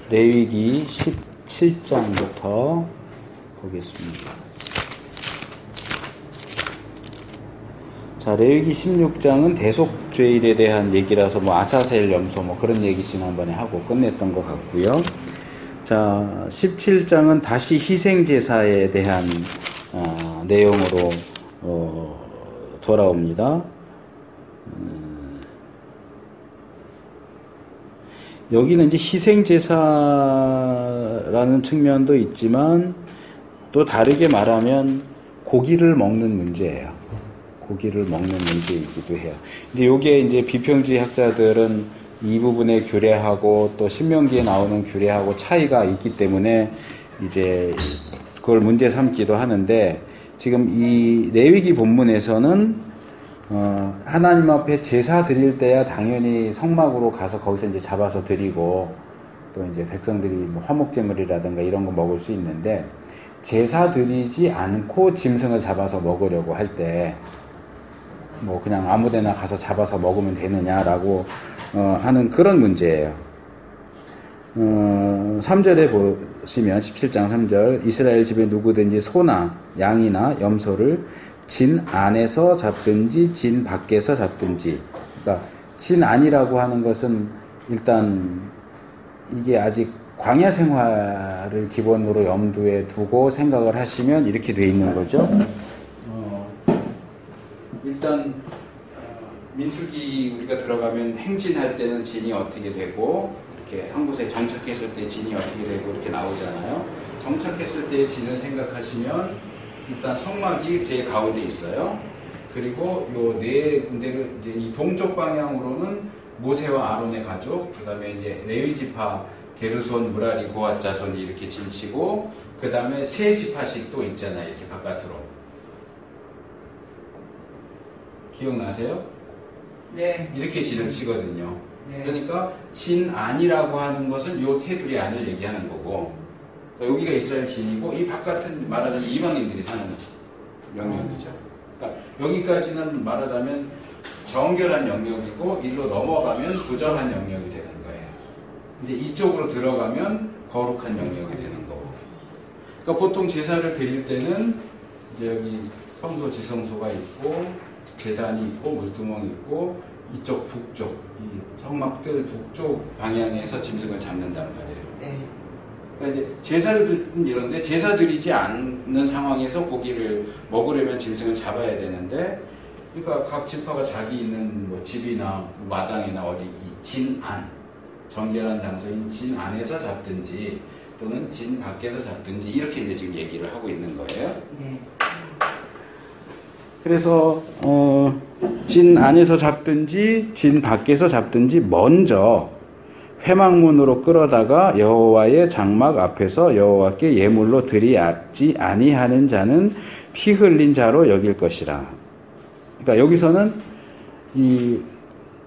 레위기 17장부터 보겠습니다. 자, 레위기 16장은 대속죄일에 대한 얘기라서 뭐 아사셀 염소 뭐 그런 얘기 지난번에 하고 끝냈던 것 같고요. 자, 17장은 다시 희생제사에 대한 내용으로 돌아옵니다. 여기는 이제 희생제사라는 측면도 있지만 또 다르게 말하면 고기를 먹는 문제예요. 고기를 먹는 문제이기도 해요. 근데 요게 이제 비평주의 학자들은 이 부분에 규례하고 또 신명기에 나오는 규례하고 차이가 있기 때문에 이제 그걸 문제 삼기도 하는데, 지금 이 레위기 본문에서는 하나님 앞에 제사 드릴 때야 당연히 성막으로 가서 거기서 이제 잡아서 드리고, 또 이제 백성들이 뭐 화목제물이라든가 이런 거 먹을 수 있는데, 제사 드리지 않고 짐승을 잡아서 먹으려고 할 때 뭐 그냥 아무데나 가서 잡아서 먹으면 되느냐라고 하는 그런 문제예요. 3절에 보시면 17장 3절, 이스라엘 집에 누구든지 소나 양이나 염소를 진 안에서 잡든지 진 밖에서 잡든지, 그러니까 진 안이라고 하는 것은 일단 이게 아직 광야 생활을 기본으로 염두에 두고 생각을 하시면 이렇게 돼 있는 거죠. 일단 민수기 우리가 들어가면 행진할 때는 진이 어떻게 되고, 이렇게 한 곳에 정착했을 때 진이 어떻게 되고 이렇게 나오잖아요. 정착했을 때의 진을 생각하시면 일단 성막이 제일 가운데 있어요. 그리고 요 네 군데를 이제 이 동쪽 방향으로는 모세와 아론의 가족, 그 다음에 이제 레위 지파 게르손, 무라리, 고앗 자손이 이렇게 진치고, 그 다음에 세 지파씩 또 있잖아요. 이렇게 바깥으로. 기억나세요? 네. 이렇게 진을 치거든요. 네. 그러니까 진 안이라고 하는 것은 요 테두리 안을 얘기하는 거고, 그러니까 여기가 이스라엘 진이고, 이 바깥은 말하자면 이방인들이 사는 영역이죠. 그러니까 여기까지는 말하자면 정결한 영역이고, 일로 넘어가면 부정한 영역이 되는 거예요. 이제 이쪽으로 들어가면 거룩한 영역이 되는 거고. 그러니까 보통 제사를 드릴 때는 이제 여기 성소 지성소가 있고, 계단이 있고, 물두멍이 있고, 이쪽 북쪽, 이 성막들 북쪽 방향에서 짐승을 잡는단 말이에요. 네. 그러니까 이제 제사를 드리는 이런데, 제사 드리지 않는 상황에서 고기를 먹으려면 짐승을 잡아야 되는데, 그러니까 각 지파가 자기 있는 뭐 집이나 마당이나 어디 이 진 안, 정결한 장소인 진 안에서 잡든지 또는 진 밖에서 잡든지 이렇게 이제 지금 얘기를 하고 있는 거예요. 네. 그래서 진 안에서 잡든지 진 밖에서 잡든지 먼저 회막문으로 끌어다가 여호와의 장막 앞에서 여호와께 예물로 드리지 아니하는 자는 피 흘린 자로 여길 것이라. 그러니까 여기서는 이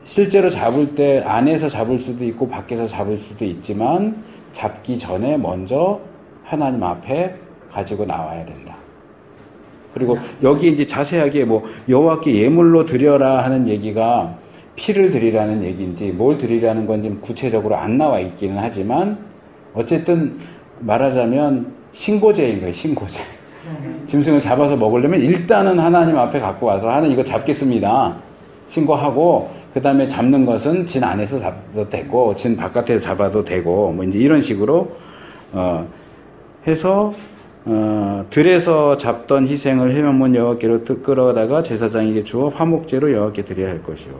실제로 잡을 때 안에서 잡을 수도 있고 밖에서 잡을 수도 있지만, 잡기 전에 먼저 하나님 앞에 가지고 나와야 된다. 그리고 여기 이제 자세하게 뭐 여호와께 예물로 드려라 하는 얘기가 피를 드리라는 얘기인지 뭘 드리라는 건지 구체적으로 안 나와 있기는 하지만, 어쨌든 말하자면 신고제인 거예요. 신고제. 짐승을 잡아서 먹으려면 일단은 하나님 앞에 갖고 와서 하나님 이거 잡겠습니다 신고하고, 그 다음에 잡는 것은 진 안에서 잡아도 되고 진 바깥에서 잡아도 되고 뭐 이제 이런 식으로 해서 들에서 잡던 희생을 회막문 여호와께로 끌어다가 제사장에게 주어 화목제로 여호와께 드려야 할 것이요.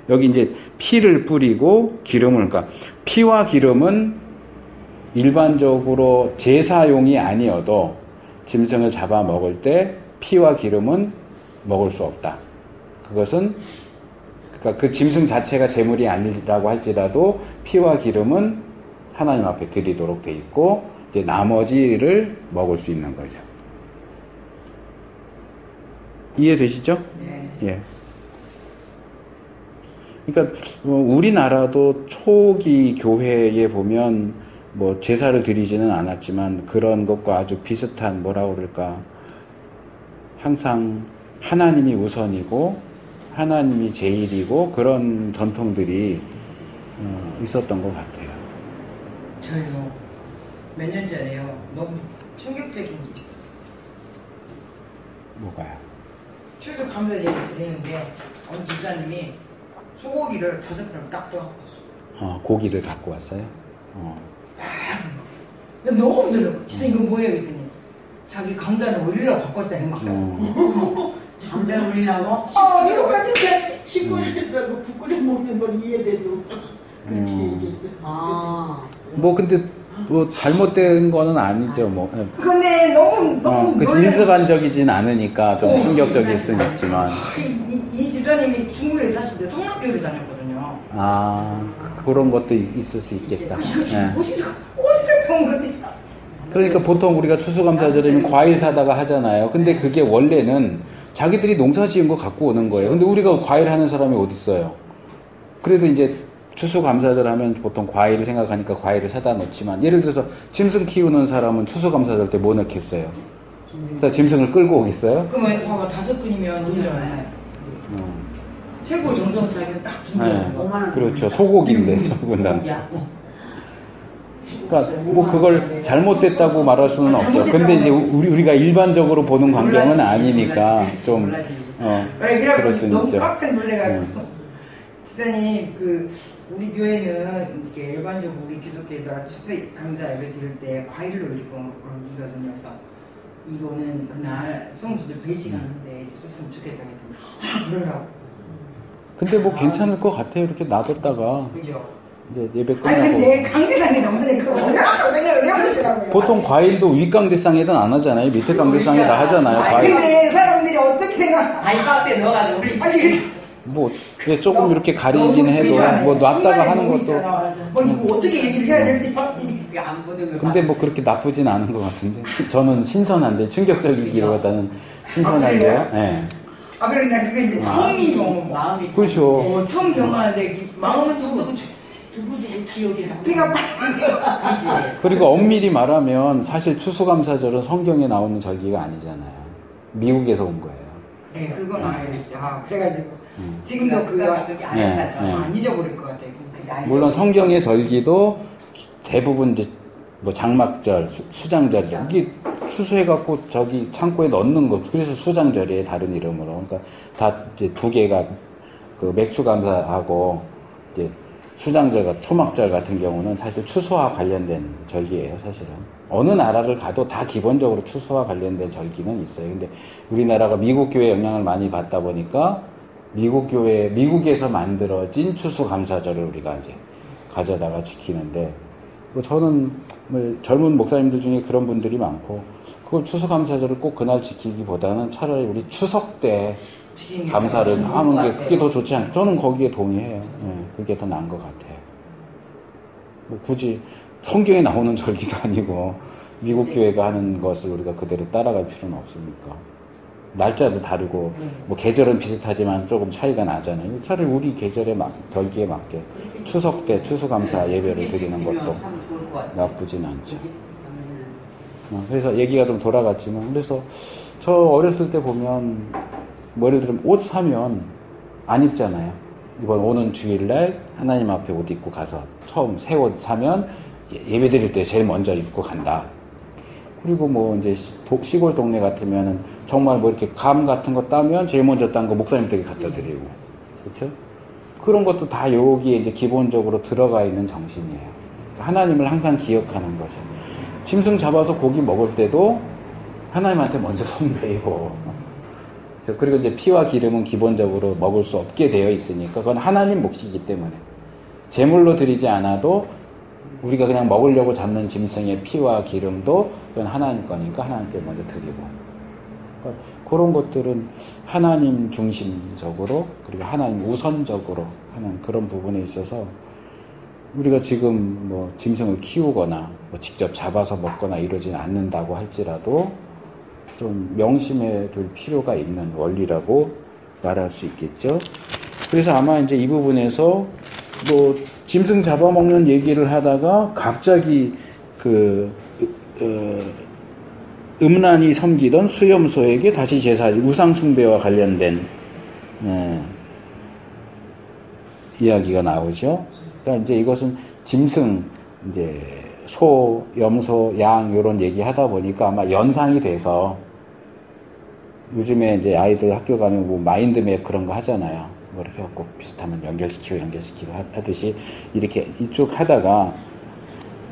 여기 이제 피를 뿌리고 기름을, 그러니까 피와 기름은 일반적으로 제사용이 아니어도 짐승을 잡아 먹을 때 피와 기름은 먹을 수 없다. 그것은 그러니까 그 짐승 자체가 제물이 아니라고 할지라도 피와 기름은 하나님 앞에 드리도록 돼 있고, 이제 나머지를 먹을 수 있는 거죠. 이해되시죠? 네. 예. 그러니까 우리나라도 초기 교회에 보면 뭐 제사를 드리지는 않았지만 그런 것과 아주 비슷한, 뭐라고 그럴까, 항상 하나님이 우선이고 하나님이 제일이고 그런 전통들이 있었던 것 같아요. 저요 몇 년 전에요 너무 충격적인 게 있었어요. 뭐가요? 추수감사 예배 드리는데 어느 집사님이 소고기를 5kg 딱 떠왔어요. 고기를 갖고 왔어요? 너무 힘들어. 집사 이거 뭐예요? 그랬더니 자기 강단을 올리려고 갖고 왔다는 거예요. 담배 올리려고? 이거까지 식구를 국끓여 먹는 걸 이해돼도 그렇게 얘기했어요. 뭐 근데 뭐 잘못된 거는 아니죠 뭐. 근데 너무 그래서 인습한적이진 않으니까 좀 충격적일 수는 있지만. 이 집사님이 중국에 사실 때 성락교를 다녔거든요. 그런 것도 있을 수 있겠다. 예. 어디서 본 거지? 그러니까 보통 우리가 추수감사절에는 과일 사다가 하잖아요. 근데 그게 원래는 자기들이 농사 지은 거 갖고 오는 거예요. 근데 우리가 과일 하는 사람이 어디 있어요? 그래도 이제 추수감사절 하면 보통 과일을 생각하니까 과일을 사다 놓지만, 예를 들어서 짐승 키우는 사람은 추수감사절 때 뭐 넣겠어요? 짐승을 끌고 오겠어요? 그러면 봐봐 5근이면 1년 최고 정성 자기는 딱 준비하는 거. 그렇죠. 소고기인데 더군다나. 그러니까 뭐 그걸 잘못됐다고 말할 수는 없죠. 근데 이제 우리가 일반적으로 보는 광경은 아니니까 좀 그럴 수는 너무 있죠. 깜짝 놀래가지고 지사님 우리 교회는 이렇게 일반적으로 우리 기독교에서 추수감사 예배 드릴 때 과일을 올리거든요. 그래서 이거는 그날 성도들 배식하는데 있었으면 좋겠다 했더니 그러라고. 근데 뭐 괜찮을 것 같아요. 이렇게 놔뒀다가 그죠? 이제 예배 아니 끝나고. 근데 강대상이 넘는데 그거 어디라고 생각을 해보더라고요. 보통 과일도 윗강대상에는 안 하잖아요. 밑에 강대상에다 하잖아요. 과일. 근데 사람들이 어떻게 생각? 아이박스에 넣어가지고 올리지. 뭐 조금 이렇게 가리긴 해도 뭐 놨다가 하는 것도. 이거 어떻게 얘기를 해야 될지 이게 안 보는 걸. 근데 뭐 그렇게 나쁘진 않은 것 같은데. 저는 신선한데, 충격적이기보다는 신선한데요. 예. 그러니까 그게 이제 처음이 경험. 마음이 그렇죠. 처음 경험하는데 마음은 두고두고 기억이 나. 피가 그리고 엄밀히 말하면 사실 추수감사절은 성경에 나오는 절기가 아니잖아요. 미국에서 온 거예요. 네, 그건 알겠죠. 그래가지고 지금도 그거 그렇게 네, 안 잊어버릴 것 같아요. 물론 성경의 절기도 대부분 이제 뭐 장막절, 수장절, 이게 추수해갖고 저기 창고에 넣는 거. 그래서 수장절이에요, 다른 이름으로. 그러니까 다 이제 두 개가 그 맥추감사하고 이제 수장절, 초막절 같은 경우는 사실 추수와 관련된 절기예요, 사실은. 어느 나라를 가도 다 기본적으로 추수와 관련된 절기는 있어요. 근데 우리나라가 미국 교회 영향을 많이 받다 보니까 미국에서 만들어진 추수감사절을 우리가 이제 가져다가 지키는데, 뭐 저는 뭐 젊은 목사님들 중에 그런 분들이 많고, 그걸 추수감사절을 꼭 그날 지키기보다는 차라리 우리 추석 때 감사를 하는 게 그게 더 좋지 않을까. 저는 거기에 동의해요. 그게 더 나은 것 같아요. 뭐 굳이 성경에 나오는 절기도 아니고 미국 교회가 하는 것을 우리가 그대로 따라갈 필요는 없으니까. 날짜도 다르고 뭐 계절은 비슷하지만 조금 차이가 나잖아요. 차라리 우리 계절에 절기에 맞게 추석 때 추수감사 예배를 드리는 것도 나쁘진 않죠. 그래서 얘기가 좀 돌아갔지만, 그래서 저 어렸을 때 보면 뭐 예를 들면 옷 사면 안 입잖아요. 이번 오는 주일날 하나님 앞에 옷 입고 가서 처음 새 옷 사면 예배 드릴 때 제일 먼저 입고 간다. 그리고 뭐 이제 시골 동네 같으면은 정말 뭐 이렇게 감 같은 거 따면 제일 먼저 딴 거 목사님들에게 갖다 드리고. 그렇죠? 그런 것도 다 여기에 이제 기본적으로 들어가 있는 정신이에요. 하나님을 항상 기억하는 거죠. 짐승 잡아서 고기 먹을 때도 하나님한테 먼저 숭배이고. 그리고 이제 피와 기름은 기본적으로 먹을 수 없게 되어 있으니까 그건 하나님 몫이기 때문에 제물로 드리지 않아도 우리가 그냥 먹으려고 잡는 짐승의 피와 기름도 그건 하나님 거니까 하나님께 먼저 드리고. 그러니까 그런 것들은 하나님 중심적으로 그리고 하나님 우선적으로 하는 그런 부분에 있어서 우리가 지금 뭐 짐승을 키우거나 뭐 직접 잡아서 먹거나 이러진 않는다고 할지라도 좀 명심해 둘 필요가 있는 원리라고 말할 수 있겠죠. 그래서 아마 이제 이 부분에서 뭐 짐승 잡아먹는 얘기를 하다가 갑자기 음란히 섬기던 수염소에게 다시 제사, 우상숭배와 관련된 이야기가 나오죠. 그러니까 이제 이것은 짐승, 이제 소, 염소, 양 이런 얘기 하다 보니까 아마 연상이 돼서 요즘에 이제 아이들 학교 가면 뭐 마인드맵 그런 거 하잖아요. 뭐 이렇게 꼭 비슷하면 연결시키고 하듯이 이렇게 쭉 하다가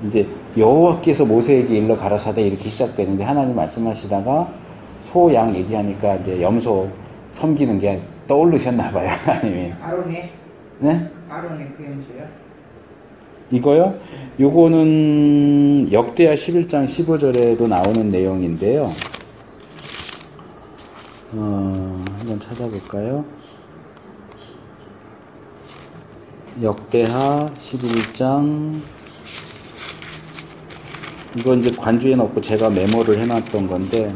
이제 여호와께서 모세에게 일러 가라사대 이렇게 시작되는데 하나님 말씀하시다가 소, 양 얘기하니까 이제 염소 섬기는 게 떠오르셨나 봐요, 하나님이. 아론의 네? 아론의 그 염소요? 이거요? 요거는 역대하 11장 15절에도 나오는 내용인데요. 한번 찾아볼까요? 역대하 11장 이건 이제 관주에 넣고 제가 메모를 해놨던 건데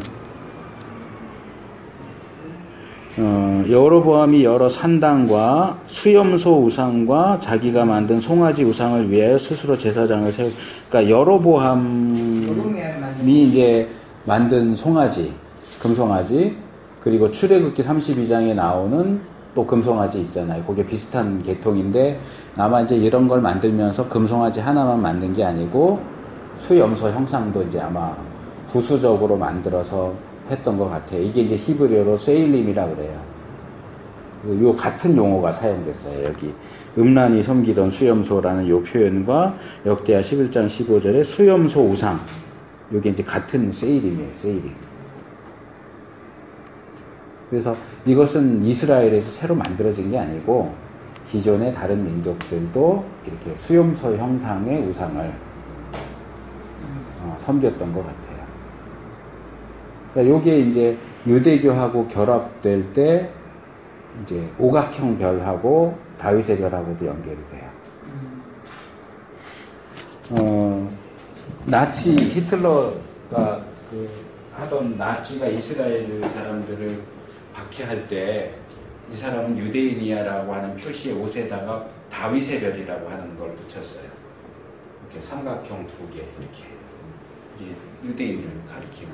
여로보암이 여러 산당과 수염소 우상과 자기가 만든 송아지 우상을 위하여 스스로 제사장을 세우. 그러니까 여로보암이 이제 만든 송아지, 금송아지, 그리고 출애굽기 32장에 나오는 또 금송아지 있잖아요. 그게 비슷한 계통인데 아마 이제 이런 걸 만들면서 금송아지 하나만 만든 게 아니고 수염소 형상도 이제 아마 부수적으로 만들어서 했던 것 같아요. 이게 이제 히브리어로 세일림이라 그래요. 요 같은 용어가 사용됐어요. 여기 음란이 섬기던 수염소라는 요 표현과 역대하 11장 15절에 수염소 우상, 요게 이제 같은 세일림이에요. 세일림. 그래서 이것은 이스라엘에서 새로 만들어진 게 아니고 기존의 다른 민족들도 이렇게 수염소 형상의 우상을 섬겼던 것 같아요. 그러니까 요게 이제 유대교하고 결합될 때 이제 오각형 별하고 다윗의 별하고도 연결이 돼요. 나치 히틀러가 그 하던 나치가 이스라엘 사람들을 박해할 때 이 사람은 유대인이야라고 하는 표시의 옷에다가 다윗의 별이라고 하는 걸 붙였어요. 이렇게 삼각형 두 개 이렇게. 이게 유대인을 가리키는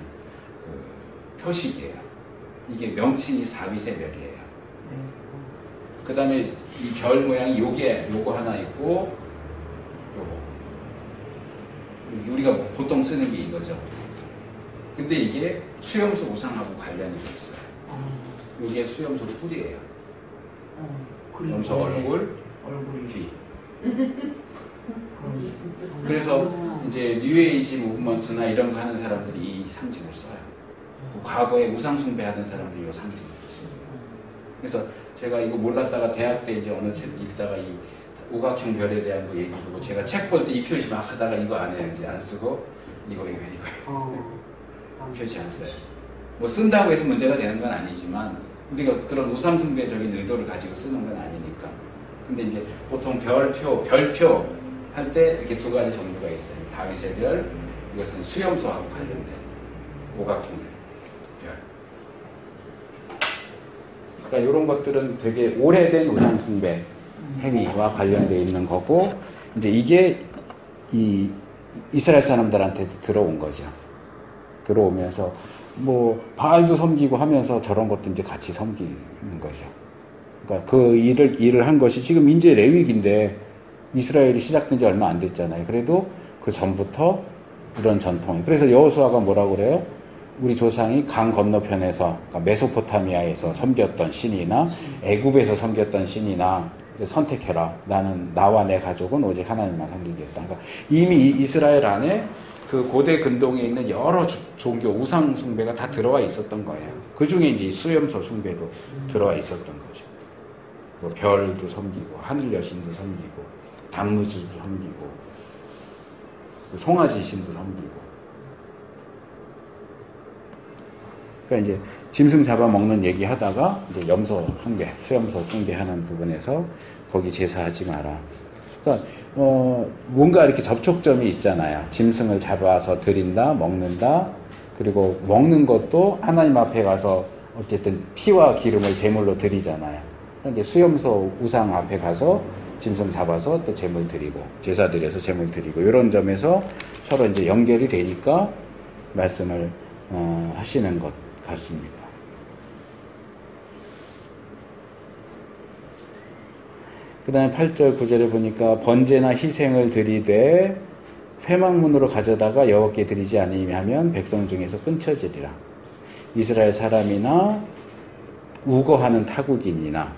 그 표식이에요. 이게 명칭이 사윗의 별이에요. 그 다음에 이 별 모양이 요거 하나 있고 요거 우리가 보통 쓰는 게 이거죠. 근데 이게 수염소 우상하고 관련이 있어요. 요게 수염소 뿔이에요. 염소 얼굴, 귀. 그래서 이제 뉴에이지 무브먼트나 이런 거 하는 사람들이 이 상징을 써요. 과거에 우상 숭배하던 사람들이 이 상징을 써요. 그래서 제가 이거 몰랐다가 대학 때 이제 어느 책 읽다가 이 오각형 별에 대한 거 얘기하고 제가 책 볼 때 이 표시 막 하다가 이거 안 해요. 이제 안 쓰고 이거 표시 안 써요. 뭐 쓴다고 해서 문제가 되는 건 아니지만 우리가 그런 우상 숭배적인 의도를 가지고 쓰는 건 아니니까. 근데 이제 보통 별표 할 때 이렇게 두 가지 정도가 있어요. 다윗의 별, 이것은 수염소하고 관련된 오각형 별. 그러니까 이런 것들은 되게 오래된 우상 숭배 행위와 관련되어 있는 거고, 이제 이게 이 이스라엘 사람들한테 들어온 거죠. 들어오면서 뭐 바알도 섬기고 하면서 저런 것도 이제 같이 섬기는 거죠. 그러니까 그 일을 한 것이 지금 이제 레위기인데 이스라엘이 시작된 지 얼마 안 됐잖아요. 그래도 그 전부터 이런 전통이. 그래서 여호수아가 뭐라고 그래요? 우리 조상이 강 건너편에서, 그러니까 메소포타미아에서 섬겼던 신이나 애굽에서 섬겼던 신이나 선택해라. 나와 내 가족은 오직 하나님만 섬기겠다. 그러니까 이미 이스라엘 안에 그 고대 근동에 있는 여러 종교 우상 숭배가 다 들어와 있었던 거예요. 그 중에 이제 수염소 숭배도 들어와 있었던 거죠. 뭐 별도 섬기고 하늘 여신도 섬기고 단무지도 섬기고 송아지 신도 섬기고. 그러니까 이제 짐승 잡아먹는 얘기하다가 이제 염소 숭배, 수염소 숭배하는 부분에서 거기 제사하지 마라. 그러니까 뭔가 이렇게 접촉점이 있잖아요. 짐승을 잡아서 드린다, 먹는다. 그리고 먹는 것도 하나님 앞에 가서 어쨌든 피와 기름을 제물로 드리잖아요. 이제 수염소 우상 앞에 가서 짐승 잡아서 또 제물 드리고 제사 드려서 제물 드리고 이런 점에서 서로 이제 연결이 되니까 말씀을 하시는 것 같습니다. 그 다음에 8절 9절에 보니까 번제나 희생을 드리되 회막문으로 가져다가 여호와께 드리지 아니하면 백성 중에서 끊쳐지리라. 이스라엘 사람이나 우거하는 타국인이나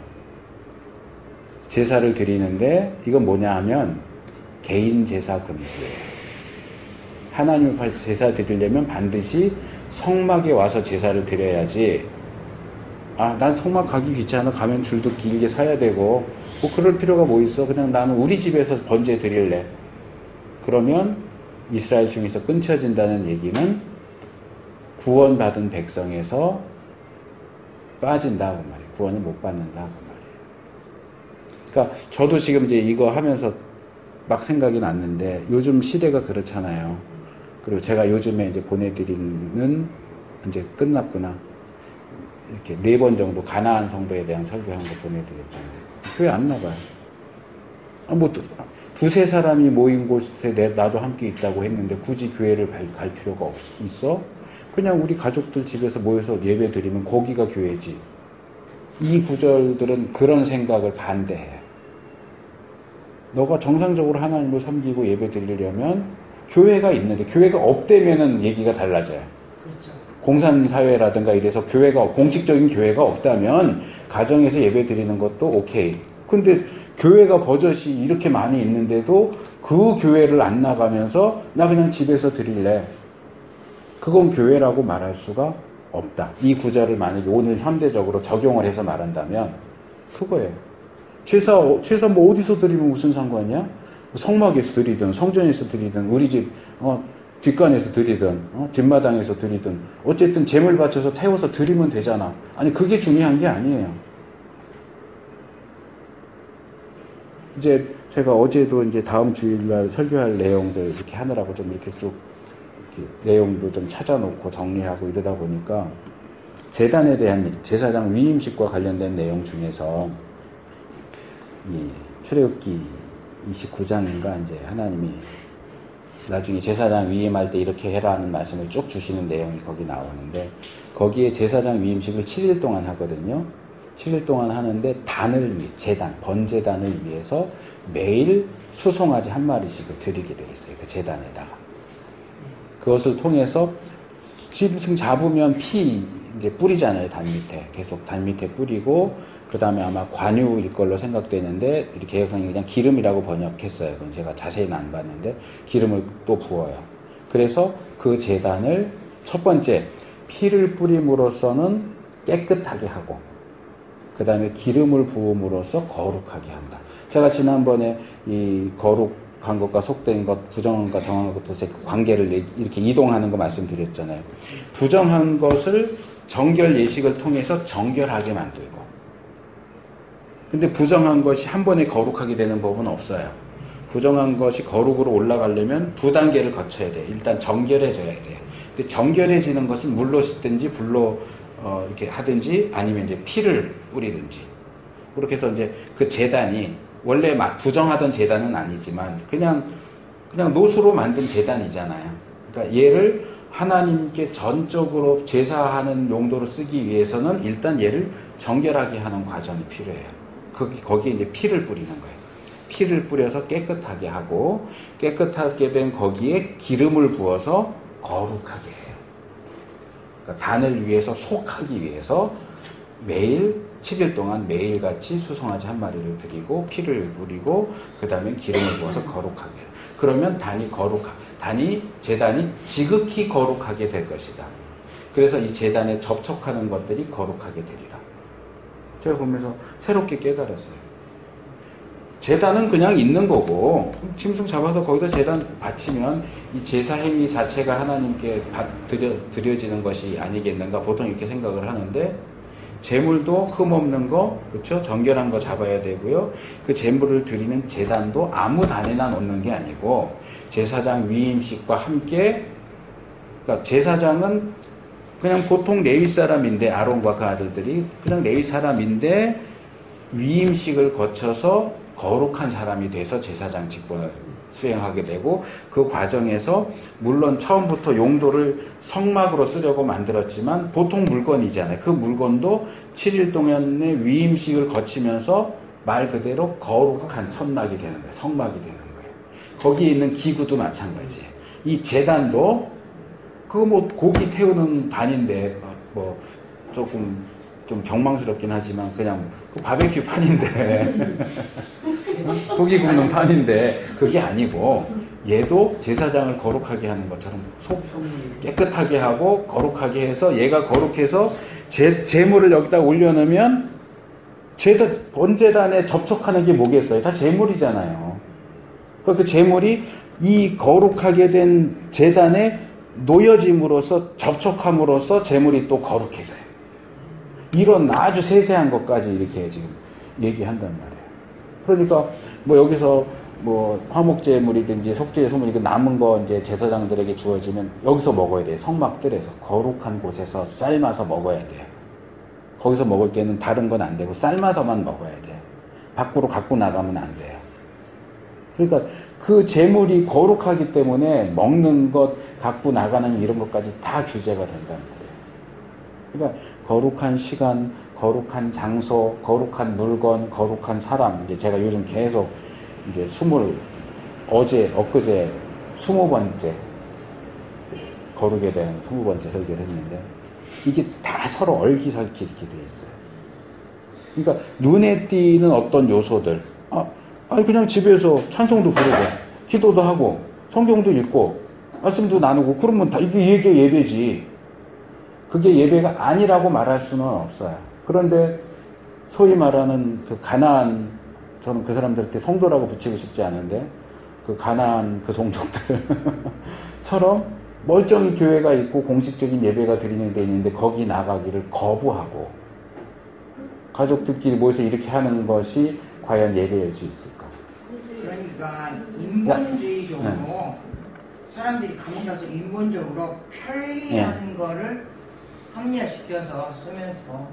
제사를 드리는데 이건 뭐냐 하면 개인 제사 금지예요. 하나님 앞에 제사 드리려면 반드시 성막에 와서 제사를 드려야지. 아, 난 성막 가기 귀찮아. 가면 줄도 길게 서야 되고 뭐 그럴 필요가 뭐 있어. 그냥 나는 우리 집에서 번제 드릴래. 그러면 이스라엘 중에서 끊쳐진다는 얘기는 구원받은 백성에서 빠진다고 말이에요. 구원을 못 받는다고 말이에요. 그러니까 저도 지금 이제 이거 하면서 막 생각이 났는데 요즘 시대가 그렇잖아요. 그리고 제가 요즘에 이제 보내드리는 이제 끝났구나. 이렇게 4번 정도 가나안 성도에 대한 설교한 거 보내드렸잖아요. 교회 안 나가요. 뭐 두세 사람이 모인 곳에 나도 함께 있다고 했는데 굳이 교회를 갈 필요가 있어? 그냥 우리 가족들 집에서 모여서 예배 드리면 거기가 교회지. 이 구절들은 그런 생각을 반대해요. 너가 정상적으로 하나님을 섬기고 예배 드리려면 교회가 있는데 교회가 없다면은 얘기가 달라져요. 그렇죠. 공산사회라든가 이래서 공식적인 교회가 없다면 가정에서 예배 드리는 것도 오케이. 근데 교회가 버젓이 이렇게 많이 있는데도 그 교회를 안 나가면서 나 그냥 집에서 드릴래. 그건 교회라고 말할 수가 없다. 이 구절을 만약에 오늘 현대적으로 적용을 해서 말한다면 그거예요. 제사 뭐 어디서 드리면 무슨 상관이야? 성막에서 드리든 성전에서 드리든 우리 집 뒷간에서 드리든 뒷마당에서 드리든 어쨌든 제물 바쳐서 태워서 드리면 되잖아. 아니 그게 중요한 게 아니에요. 이제 제가 어제도 이제 다음 주일날 설교할 내용들 이렇게 하느라고 좀 이렇게 쭉 이렇게 내용도 좀 찾아놓고 정리하고 이러다 보니까 제단에 대한 제사장 위임식과 관련된 내용 중에서 이 출애굽기 29장인가 이제 하나님이 나중에 제사장 위임할 때 이렇게 해라 하는 말씀을 쭉 주시는 내용이 거기 나오는데 거기에 제사장 위임식을 7일 동안 하거든요. 7일 동안 하는데 단을 위해 제단, 번제단을 위해서 매일 수송아지 한 마리씩을 드리게 되어 있어요. 그 제단에다가. 그것을 통해서 짐승 잡으면 피 이제 뿌리잖아요. 단 밑에. 계속 단 밑에 뿌리고 그 다음에 아마 관유일 걸로 생각되는데 이렇게 개혁성이 그냥 기름이라고 번역했어요. 그건 제가 자세히는 안 봤는데 기름을 또 부어요. 그래서 그 제단을 첫 번째 피를 뿌림으로써는 깨끗하게 하고 그 다음에 기름을 부음으로써 거룩하게 한다. 제가 지난번에 이 거룩한 것과 속된 것, 부정한 것과 정한 것의 관계를 이렇게 이동하는 거 말씀드렸잖아요. 부정한 것을 정결 예식을 통해서 정결하게 만들고 근데 부정한 것이 한 번에 거룩하게 되는 법은 없어요. 부정한 것이 거룩으로 올라가려면 2단계를 거쳐야 돼요. 일단 정결해져야 돼요. 근데 정결해지는 것은 물로 씻든지 불로 이렇게 하든지 아니면 이제 피를 뿌리든지 그렇게 해서 이제 그 제단이 원래 막 부정하던 제단은 아니지만 그냥 노수로 만든 제단이잖아요. 그러니까 얘를 하나님께 전적으로 제사하는 용도로 쓰기 위해서는 일단 얘를 정결하게 하는 과정이 필요해요. 거기에 이제 피를 뿌리는 거예요. 피를 뿌려서 깨끗하게 하고 깨끗하게 된 거기에 기름을 부어서 거룩하게 해요. 그러니까 단을 위해서 속하기 위해서 매일 7일 동안 매일같이 수송아지 한 마리를 드리고 피를 뿌리고 그 다음에 기름을 부어서 거룩하게 해요. 그러면 제단이 지극히 거룩하게 될 것이다. 그래서 이 제단에 접촉하는 것들이 거룩하게 되리라. 제가 보면서 새롭게 깨달았어요. 제단은 그냥 있는 거고 짐승 잡아서 거기다 제단 바치면 이 제사 행위 자체가 하나님께 드려지는 것이 아니겠는가 보통 이렇게 생각을 하는데 제물도 흠없는 거 그렇죠? 정결한 거 잡아야 되고요. 그 제물을 드리는 제단도 아무 단에나 놓는 게 아니고 제사장 위임식과 함께 그러니까 제사장은 그냥 보통 레위 사람인데 아론과 그 아들들이 그냥 레위 사람인데 위임식을 거쳐서 거룩한 사람이 돼서 제사장 직분을 수행하게 되고 그 과정에서 물론 처음부터 용도를 성막으로 쓰려고 만들었지만 보통 물건이잖아요. 그 물건도 7일 동안의 위임식을 거치면서 말 그대로 거룩한 천막이 되는 거예요. 성막이 되는 거예요. 거기에 있는 기구도 마찬가지. 이 제단도 그거 뭐 고기 태우는 반인데 뭐 조금 좀 경망스럽긴 하지만 그냥 그 바베큐 판인데 고기 굽는 판인데 그게 아니고 얘도 제사장을 거룩하게 하는 것처럼 속 깨끗하게 하고 거룩하게 해서 얘가 거룩해서 제물을 여기다 올려놓으면 번제단에 접촉하는 게 뭐겠어요? 다 제물이잖아요. 그 제물이 이 거룩하게 된 제단에 놓여짐으로써 접촉함으로써 제물이 또 거룩해져요. 이런 아주 세세한 것까지 이렇게 지금 얘기한단 말이에요. 그러니까 뭐 여기서 뭐 화목제물이든지 속죄제물 이거 남은 거 이제 제사장들에게 주어지면 여기서 먹어야 돼요. 성막들에서 거룩한 곳에서 삶아서 먹어야 돼요. 거기서 먹을 때는 다른 건 안 되고 삶아서만 먹어야 돼요. 밖으로 갖고 나가면 안 돼요. 그러니까 그 제물이 거룩하기 때문에 먹는 것, 갖고 나가는 이런 것까지 다 규제가 된단 말이에요. 그러니까 거룩한 시간, 거룩한 장소, 거룩한 물건, 거룩한 사람. 이제 제가 요즘 계속 이제 엊그제 20번째 거룩에 대한 20번째 설교를 했는데 이게 다 서로 얽히설키 이렇게 되어 있어요. 그러니까 눈에 띄는 어떤 요소들, 아니 그냥 집에서 찬송도 부르고 기도도 하고 성경도 읽고 말씀도 나누고 그러면 다 이게 예배지. 그게 예배가 아니라고 말할 수는 없어요. 그런데 소위 말하는 그 가나안, 저는 그 사람들한테 성도라고 붙이고 싶지 않은데 그 가나안 그 종족들처럼 멀쩡히 교회가 있고 공식적인 예배가 드리는 데 있는데 거기 나가기를 거부하고 가족들끼리 모여서 이렇게 하는 것이 과연 예배일 수 있을까? 그러니까 인본주의적으로 사람들이 가면 가서 인본적으로 편리한 거를 합리화시켜서 쓰면서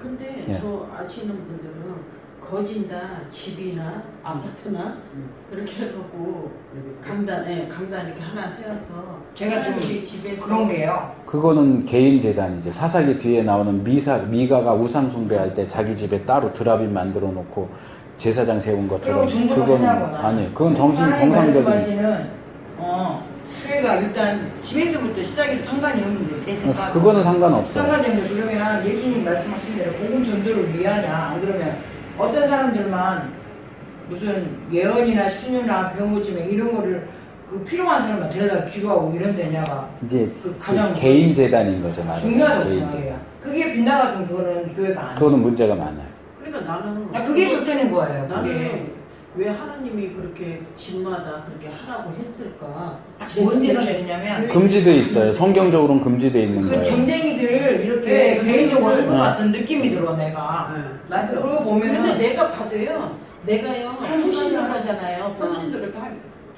근데 저 아시는 분들은 거진다 집이나 아파트나 그렇게 해갖고 강단에 강단 이렇게 하나 세워서 제가 좀 집에서 그런 게요. 그거는 개인 재단이죠. 사사기 뒤에 나오는 미가가 우상 숭배할 때 자기 집에 따로 드라빔 만들어 놓고 제사장 세운 것처럼 그건 아니 그건 정상적인 교회가 일단 집에서부터 시작해도 상관이 없는데 제 생각 그거는 상관없어요. 상관이 없는데 그러면 예수님 말씀하신 대로 복음 전도를 위하냐 안 그러면 어떤 사람들만 무슨 예언이나 신유나 병고침에 이런 거를 그 필요한 사람만 데려다 기도하고 이런 데냐가 이제 그 가장 개인 재단인 거죠. 중요하다고 개인 생각해요. 그게 빗나갔으면 그거는 교회가 아니에요. 그거는 문제가 많아요. 그러니까 나는 그게 좋다는 거예요. 나는 왜 하나님이 그렇게 집마다 그렇게 하라고 했을까? 뭔 데다 됐냐면 금지돼 있어요. 성경적으로는 금지돼 있는 그 거예요. 점쟁이들 이렇게 개인적으로 한 것 같은 느낌이 들어 내가. 맞아. 그거 보면 근데 내가 봐도요. 내가요 평신도를 하잖아요. 평신도를 이렇게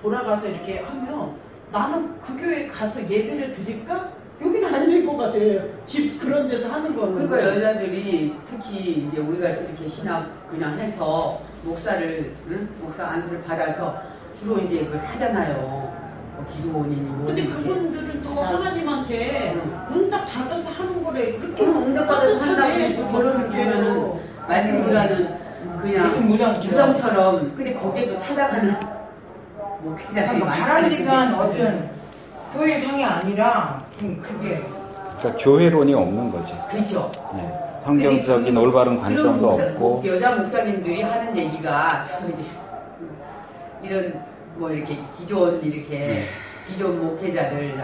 돌아가서 이렇게 하면 나는 그 교회 가서 예배를 드릴까? 여기는 아닐 것 같아요. 집 그런 데서 하는 거는. 그러니까 여자들이 특히 이제 우리가 이렇게 신학 그냥 해서 목사를 목사 안수를 받아서 주로 이제 그걸 하잖아요. 뭐 기도원이니 뭐. 근데 그분들은 또 하나님한테 응답 받아서 하는 거래. 그렇게 응답 받아서 한다고 결론을 보면은 말씀보다는 그냥 무덤처럼. 근데 거기에 또 찾아가는 목회자들이 바람직한 어떤 교회 성이 아니라 그게 그러니까 교회론이 없는 거지. 그렇죠. 네. 성경적인 올바른 관점도 없고. 여자 목사님들이 하는 얘기가 이런 뭐 이렇게 기존 기존 목회자들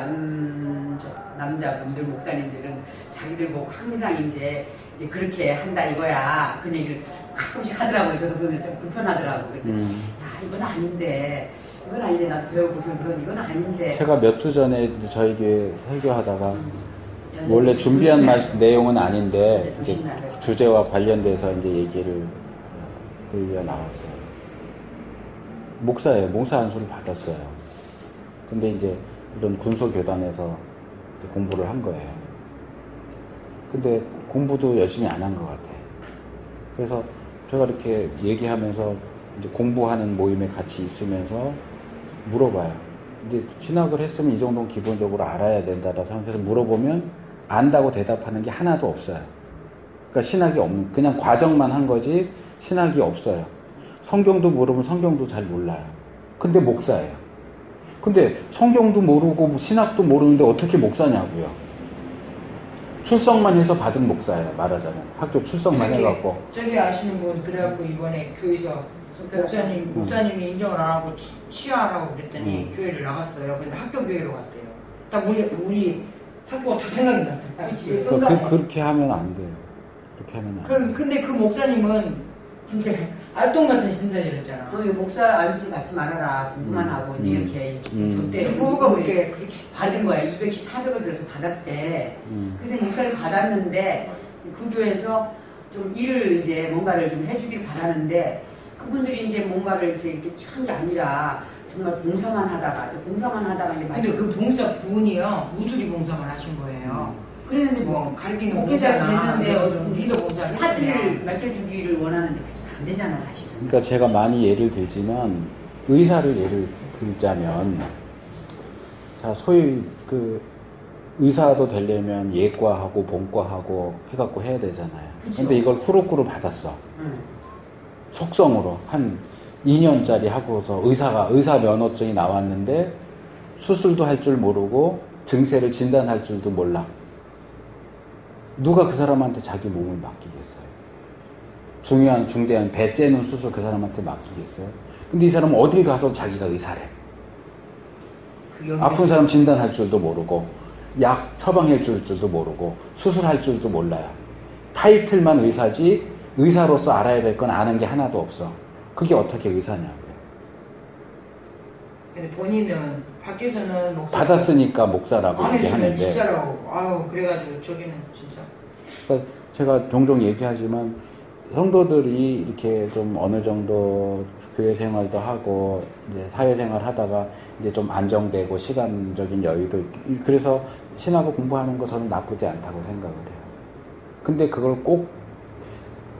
남자분들 목사님들은 자기들 보고 항상 이제 그렇게 한다 이거야. 그 얘기를 가끔씩 하더라고요. 저도 그러면 좀 불편하더라고요. 그래서 야 이건 아닌데 나 배우고 그런 이건 아닌데. 제가 몇 주 전에 저희 교회 설교하다가 원래 준비한 내용은 아닌데 이제 주제와 관련돼서 이제 얘기가 나왔어요. 목사예요. 목사 안수를 받았어요. 근데 이제 이런 군소교단에서 공부를 한 거예요. 근데 공부도 열심히 안 한 것 같아요. 그래서 제가 이렇게 얘기하면서 이제 공부하는 모임에 같이 있으면서 물어봐요. 이제 신학을 했으면 이 정도는 기본적으로 알아야 된다라고 생각해서 물어보면 안다고 대답하는 게 하나도 없어요. 그러니까 신학이 없는, 그냥 과정만 한 거지 신학이 없어요. 성경도 물어보면 성경도 잘 몰라요. 근데 목사예요. 근데 성경도 모르고 신학도 모르는데 어떻게 목사냐고요. 출석만 해서 받은 목사예요. 말하자면 학교 출석만 해갖고. 저기 아시는 분 그래갖고 이번에 교회에서 목사님이 인정을 안 하고 취하라고 그랬더니 교회를 나갔어요. 근데 학교 교회로 갔대요. 딱 우리 학교가 다 생각이 났어요. 그치. 그렇게 하면 안 돼요. 그렇게 하면 안 돼요. 근데 그 목사님은 진짜 알똥 같은 신사절이었잖아. 너 목사 안수를 받지 말아라. 공부만 하고 이제 이렇게 줬대. 부부가 그렇게 받은 거야. 200씩 400을 들어서 받았대. 그래서 목사를 받았는데 그 교회에서 좀 일을 이제 뭔가를 좀 해주기를 바라는데 그분들이 이제 뭔가를 이제 이렇게 한 게 아니라 정말 봉사만 하다가 이제 근데 그 봉사 부은이요 무술이 봉사만 하신 거예요. 그랬는데 뭐 가르치는 목회자가 됐는데 좀 리더 봉사 파트를 맡겨주기를 원하는데 그게 안 되잖아 사실은. 그러니까 제가 많이 예를 들지만 의사를 예를 들자면 자 소위 그 의사도 되려면 예과하고 본과하고 해갖고 해야 되잖아요. 그쵸. 근데 이걸 후루꾸루 받았어. 속성으로 한 2년짜리 하고서 의사 면허증이 나왔는데 수술도 할 줄 모르고 증세를 진단할 줄도 몰라. 누가 그 사람한테 자기 몸을 맡기겠어요? 중요한 중대한 배 째는 수술 그 사람한테 맡기겠어요? 근데 이 사람은 어딜 가서 자기가 의사래. 아픈 사람 진단할 줄도 모르고 약 처방해 줄 줄도 모르고 수술할 줄도 몰라요. 타이틀만 의사지 의사로서 알아야 될 건 아는 게 하나도 없어. 그게 어떻게 의사냐고요. 근데 본인은 밖에서는 목사 받았으니까 목사라고 얘기하는데 진짜라고. 아유 그래가지고 저기는 진짜. 그러니까 제가 종종 얘기하지만 성도들이 이렇게 좀 어느 정도 교회 생활도 하고 이제 사회생활 하다가 이제 좀 안정되고 시간적인 여유도 있고 그래서 신학을 공부하는 거 저는 나쁘지 않다고 생각을 해요. 근데 그걸 꼭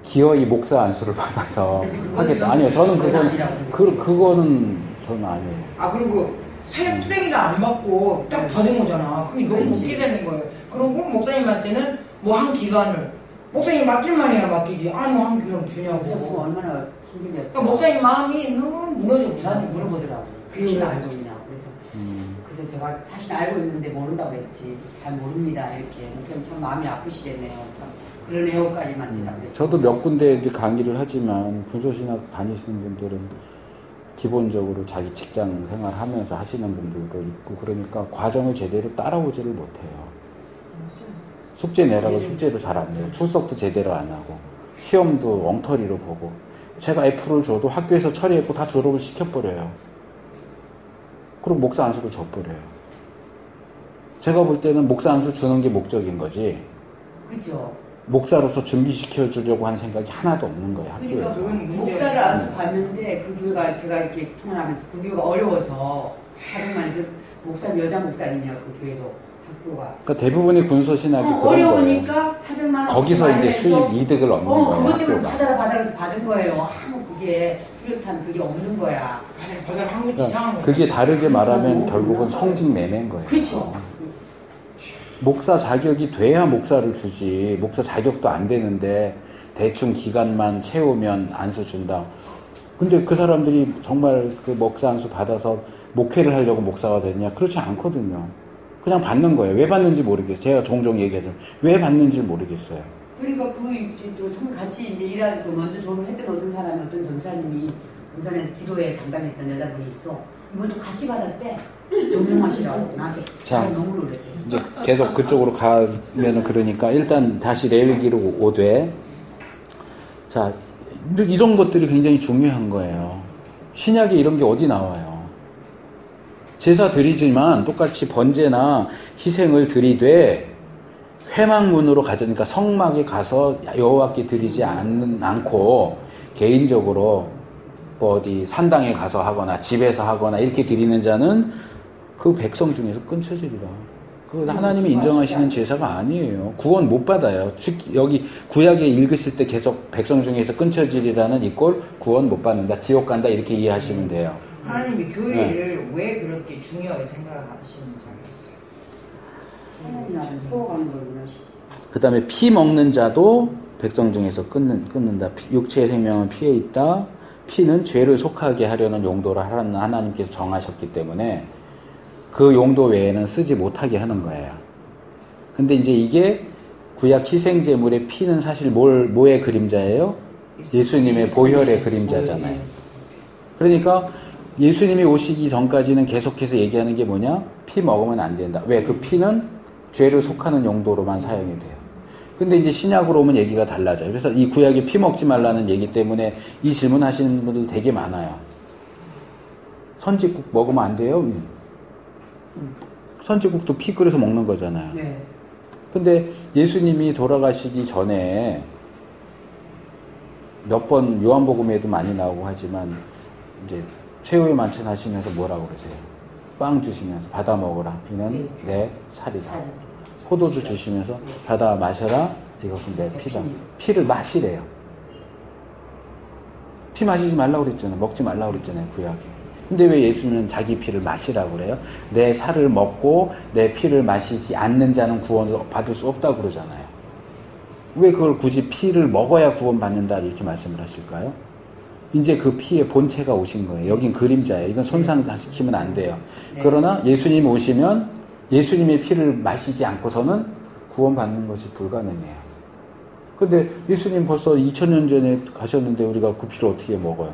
기어이 목사 안수를 받아서 하겠다. 아니요, 저는 그거는 저는 아니에요. 아 그리고 사역 트레이도 안 받고 딱 받은 거잖아. 그게 너무 웃게 되는 거예요. 그리고 목사님한테는 뭐 한 기간을 목사님 맡길만 해야 맡기지. 아니 뭐 한 기간 주냐고. 그래서 지금 얼마나 힘들겠어. 그러니까 목사님 마음이 너무 무너졌고 저한테 물어보더라고. 그걸 알고 있냐고. 그래서 제가 사실 알고 있는데 모른다고 했지. 잘 모릅니다. 이렇게 목사님 참 마음이 아프시겠네요. 참 그러네요까지만 대답을 했죠. 저도 몇 군데 이제 강의를 하지만 군소신학 다니시는 분들은 기본적으로 자기 직장 생활하면서 하시는 분들도 있고 그러니까 과정을 제대로 따라오지를 못해요. 숙제 내라고 숙제도 잘 안 내요. 출석도 제대로 안 하고 시험도 엉터리로 보고 제가 F를 줘도 학교에서 처리했고 다 졸업을 시켜버려요. 그리고 목사 안수를 줘버려요. 제가 볼 때는 목사 안수 주는 게 목적인 거지. 그렇죠. 목사로서 준비시켜 주려고 하는 생각이 하나도 없는 거예요. 그러니까 학교에서. 목사를 안수 받는데 그 교회가 제가 이렇게 통화하면서 그 교회가 어려워서 400만 그 목사 여자 목사님이야 그 교회도 학교가. 그러니까 대부분의 군소신학이 그런 거예요. 어려우니까 400만 원 거기서 이제 수입 이득을 얻는 거예요. 그것 때문에 학교가. 받아서 받은 거예요. 아무 그게 뚜렷한 그게 없는 거야. 받아 한 것도 이상한 거야. 그게 다르게 말하면 결국은 성직 내낸 거예요. 그렇죠. 목사 자격이 돼야 목사를 주지. 목사 자격도 안 되는데 대충 기간만 채우면 안수 준다. 근데 그 사람들이 정말 그 목사 안수 받아서 목회를 하려고 목사가 됐냐? 그렇지 않거든요. 그냥 받는 거예요. 왜 받는지 모르겠어요. 제가 종종 얘기하죠. 왜 받는지 모르겠어요. 그러니까 또 같이 이제 일하고 먼저 졸업했던 어떤 사람이 어떤 전사님이 부산에서 기도회 담당했던 여자분이 있어. 이번도 같이 받았대. 전명하시라고 나한테. 자, 너무 놀랬대. 이제 계속 그쪽으로 가면은 그러니까 일단 다시 레위기로 오되 자 이런 것들이 굉장히 중요한 거예요. 신약에 이런 게 어디 나와요? 제사 드리지만 똑같이 번제나 희생을 드리되 회막문으로 가져니까 성막에 가서 여호와께 드리지 않고 개인적으로 뭐 어디 산당에 가서 하거나 집에서 하거나 이렇게 드리는 자는 그 백성 중에서 끊쳐지리라. 그 하나님이 인정하시는 제사가 아니에요. 구원 못 받아요. 여기 구약에 읽으실 때 계속 백성 중에서 끊쳐지리라는 이꼴 구원 못 받는다. 지옥 간다 이렇게 이해하시면 돼요. 하나님이 교회를 왜 그렇게 중요하게 생각하시는지 알겠어요. 하나님이라는 세워가는 걸 원하시지. 그 다음에 피 먹는 자도 백성 중에서 끊는다. 육체의 생명은 피에 있다. 피는 죄를 속하게 하려는 용도로 하나님께서 정하셨기 때문에 그 용도 외에는 쓰지 못하게 하는 거예요. 근데 이제 이게 구약 희생제물의 피는 사실 뭐의 그림자예요? 예수님의 보혈의 그림자잖아요. 그러니까 예수님이 오시기 전까지는 계속해서 얘기하는 게 뭐냐? 피 먹으면 안 된다. 왜? 그 피는 죄를 속하는 용도로만 사용이 돼요. 근데 이제 신약으로 오면 얘기가 달라져요. 그래서 이 구약에 피 먹지 말라는 얘기 때문에 이 질문 하시는 분들 되게 많아요. 선지국 먹으면 안 돼요? 선지국도 피 끓여서 먹는 거잖아요. 네. 근데 예수님이 돌아가시기 전에 몇 번 요한복음에도 많이 나오고 하지만 이제 최후의 만찬 하시면서 뭐라고 그러세요? 빵 주시면서 받아 먹어라. 이는 내 살이다. 포도주 주시면서 받아 마셔라. 이것은 내 피다. 피를 마시래요. 피 마시지 말라고 그랬잖아요. 먹지 말라고 그랬잖아요. 구약에. 근데 왜 예수님은 자기 피를 마시라고 그래요? 내 살을 먹고 내 피를 마시지 않는 자는 구원을 받을 수 없다고 그러잖아요. 왜 그걸 굳이 피를 먹어야 구원받는다 이렇게 말씀을 하실까요? 이제 그 피의 본체가 오신 거예요. 여긴 그림자예요. 이건 손상시키면 안 돼요. 네. 그러나 예수님이 오시면 예수님의 피를 마시지 않고서는 구원받는 것이 불가능해요. 근데 예수님 벌써 2000년 전에 가셨는데 우리가 그 피를 어떻게 먹어요?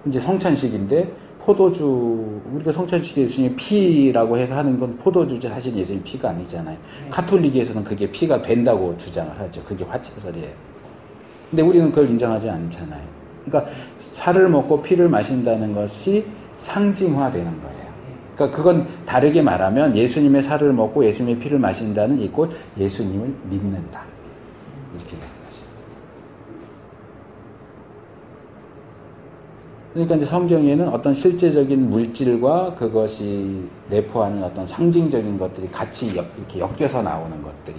이제 성찬식인데 포도주, 우리가 성찬식에 예수님 피라고 해서 하는 건 포도주지 사실 예수님 피가 아니잖아요. 네. 가톨릭에서는 그게 피가 된다고 주장을 하죠. 그게 화채설이에요. 근데 우리는 그걸 인정하지 않잖아요. 그러니까 살을 먹고 피를 마신다는 것이 상징화되는 거예요. 그러니까 그건 다르게 말하면 예수님의 살을 먹고 예수님의 피를 마신다는 이꼴 예수님을 믿는다. 이렇게 되는 거죠. 그러니까 이제 성경에는 어떤 실제적인 물질과 그것이 내포하는 어떤 상징적인 것들이 같이 이렇게 엮여서 나오는 것들이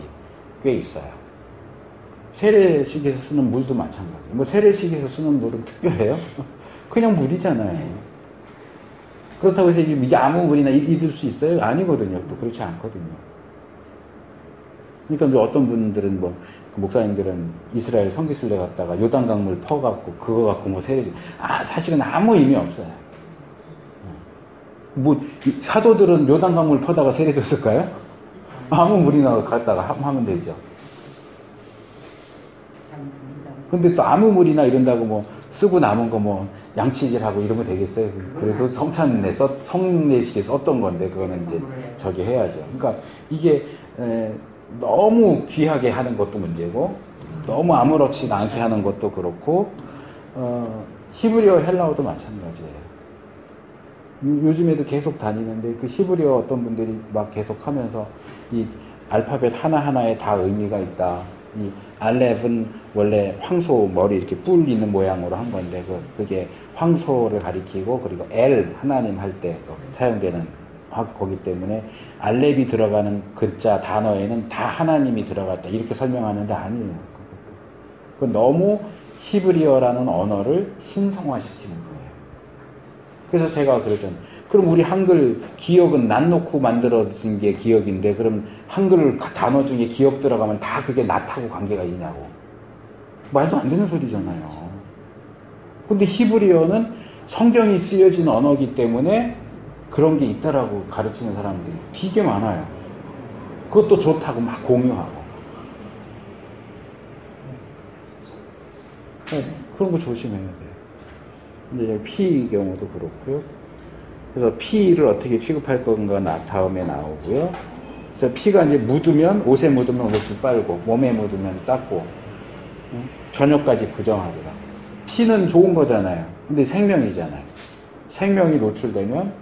꽤 있어요. 세례식에서 쓰는 물도 마찬가지예요. 뭐 세례식에서 쓰는 물은 특별해요? 그냥 물이잖아요. 그렇다고 해서 이게 아무 물이나 잊을 수 있어요? 아니거든요. 또 그렇지 않거든요. 그러니까 이제 어떤 분들은 뭐 목사님들은 이스라엘 성지순례 갔다가 요단강물 퍼갖고 그거 갖고 뭐 세례 사실은 아무 의미 없어요. 뭐 사도들은 요단강물 퍼다가 세례 줬을까요? 아무 물이나 갖다가 하면 되죠. 근데 또 아무 물이나 이런다고 뭐 쓰고 남은 거 뭐 양치질하고 이러면 되겠어요? 그래도 성례식에 썼던 건데 그거는 이제 저기 해야죠. 그러니까 이게 너무 귀하게 하는 것도 문제고 너무 아무렇지 않게 하는 것도 그렇고 히브리어 헬라어도 마찬가지예요. 요즘에도 계속 다니는데 그 히브리어 어떤 분들이 막 계속 하면서 이 알파벳 하나하나에 다 의미가 있다. 이 알렙은 원래 황소 머리 이렇게 뿔 있는 모양으로 한 건데 그게 황소를 가리키고 그리고 엘 하나님 할 때 사용되는 거기 때문에 알렙이 들어가는 글자 단어에는 다 하나님이 들어갔다 이렇게 설명하는데 아니에요. 그건 너무 히브리어라는 언어를 신성화시키는 거예요. 그래서 제가 그러잖아요. 그럼 우리 한글 기억은 낫 놓고 만들어진 게 기억인데 그럼 한글 단어 중에 기억 들어가면 다 그게 낫하고 관계가 있냐고. 말도 안 되는 소리잖아요. 근데 히브리어는 성경이 쓰여진 언어이기 때문에 그런 게 있다라고 가르치는 사람들이 되게 많아요. 그것도 좋다고 막 공유하고. 그런 거 조심해야 돼요. 근데 피 경우도 그렇고요. 그래서 피를 어떻게 취급할 건가 다음에 나오고요. 그래서 피가 이제 묻으면 옷에 묻으면 옷을 빨고 몸에 묻으면 닦고 저녁까지 부정하더라. 피는 좋은 거잖아요. 근데 생명이잖아요. 생명이 노출되면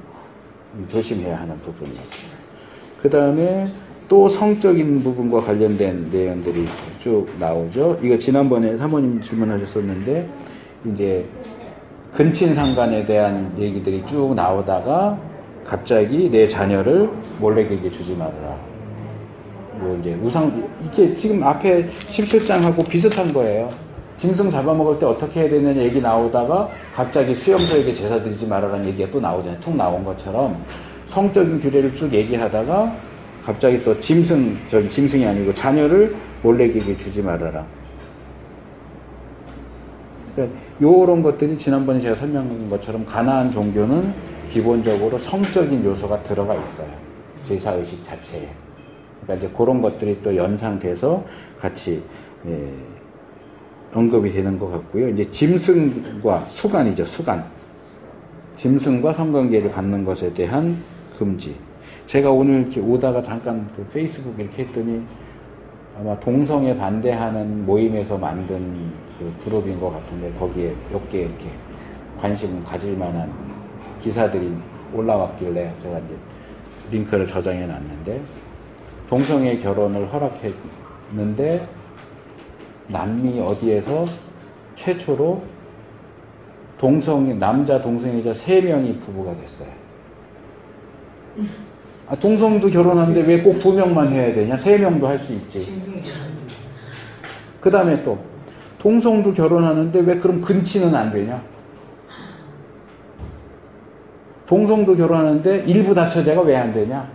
조심해야 하는 부분이죠. 그 다음에 또 성적인 부분과 관련된 내용들이 쭉 나오죠. 이거 지난번에 사모님 질문하셨었는데 이제 근친상간에 대한 얘기들이 쭉 나오다가 갑자기 내 자녀를 몰래에게 주지 말아라. 뭐 이제 이게 지금 앞에 17장하고 비슷한 거예요. 짐승 잡아먹을 때 어떻게 해야 되느냐 얘기 나오다가 갑자기 수염소에게 제사 드리지 말아라는 얘기가 또 나오잖아요. 툭 나온 것처럼 성적인 규례를 쭉 얘기하다가 갑자기 또 짐승이 아니고 자녀를 몰래에게 주지 말아라. 그러니까 요런 것들이 지난번에 제가 설명한 것처럼 가나안 종교는 기본적으로 성적인 요소가 들어가 있어요. 제사의식 자체에. 그러니까 이제 그런 것들이 또 연상돼서 같이 언급이 되는 것 같고요. 이제 짐승과 수간이죠, 수간. 짐승과 성관계를 갖는 것에 대한 금지. 제가 오늘 이렇게 오다가 잠깐 그 페이스북 이렇게 했더니 아마 동성애 반대하는 모임에서 만든 그 그룹인 것 같은데 거기에 몇 개 이렇게 관심 가질 만한 기사들이 올라왔길래 제가 이제 링크를 저장해 놨는데 동성애 결혼을 허락했는데 남미 어디에서 최초로 남자 동성애자 3명이 부부가 됐어요. 아, 동성도 결혼하는데 왜 꼭 2명만 해야 되냐? 3명도 할 수 있지. 그 다음에 또 동성도 결혼하는데 왜 그럼 근치는 안 되냐? 동성도 결혼하는데 일부 다처제가 왜 안 되냐?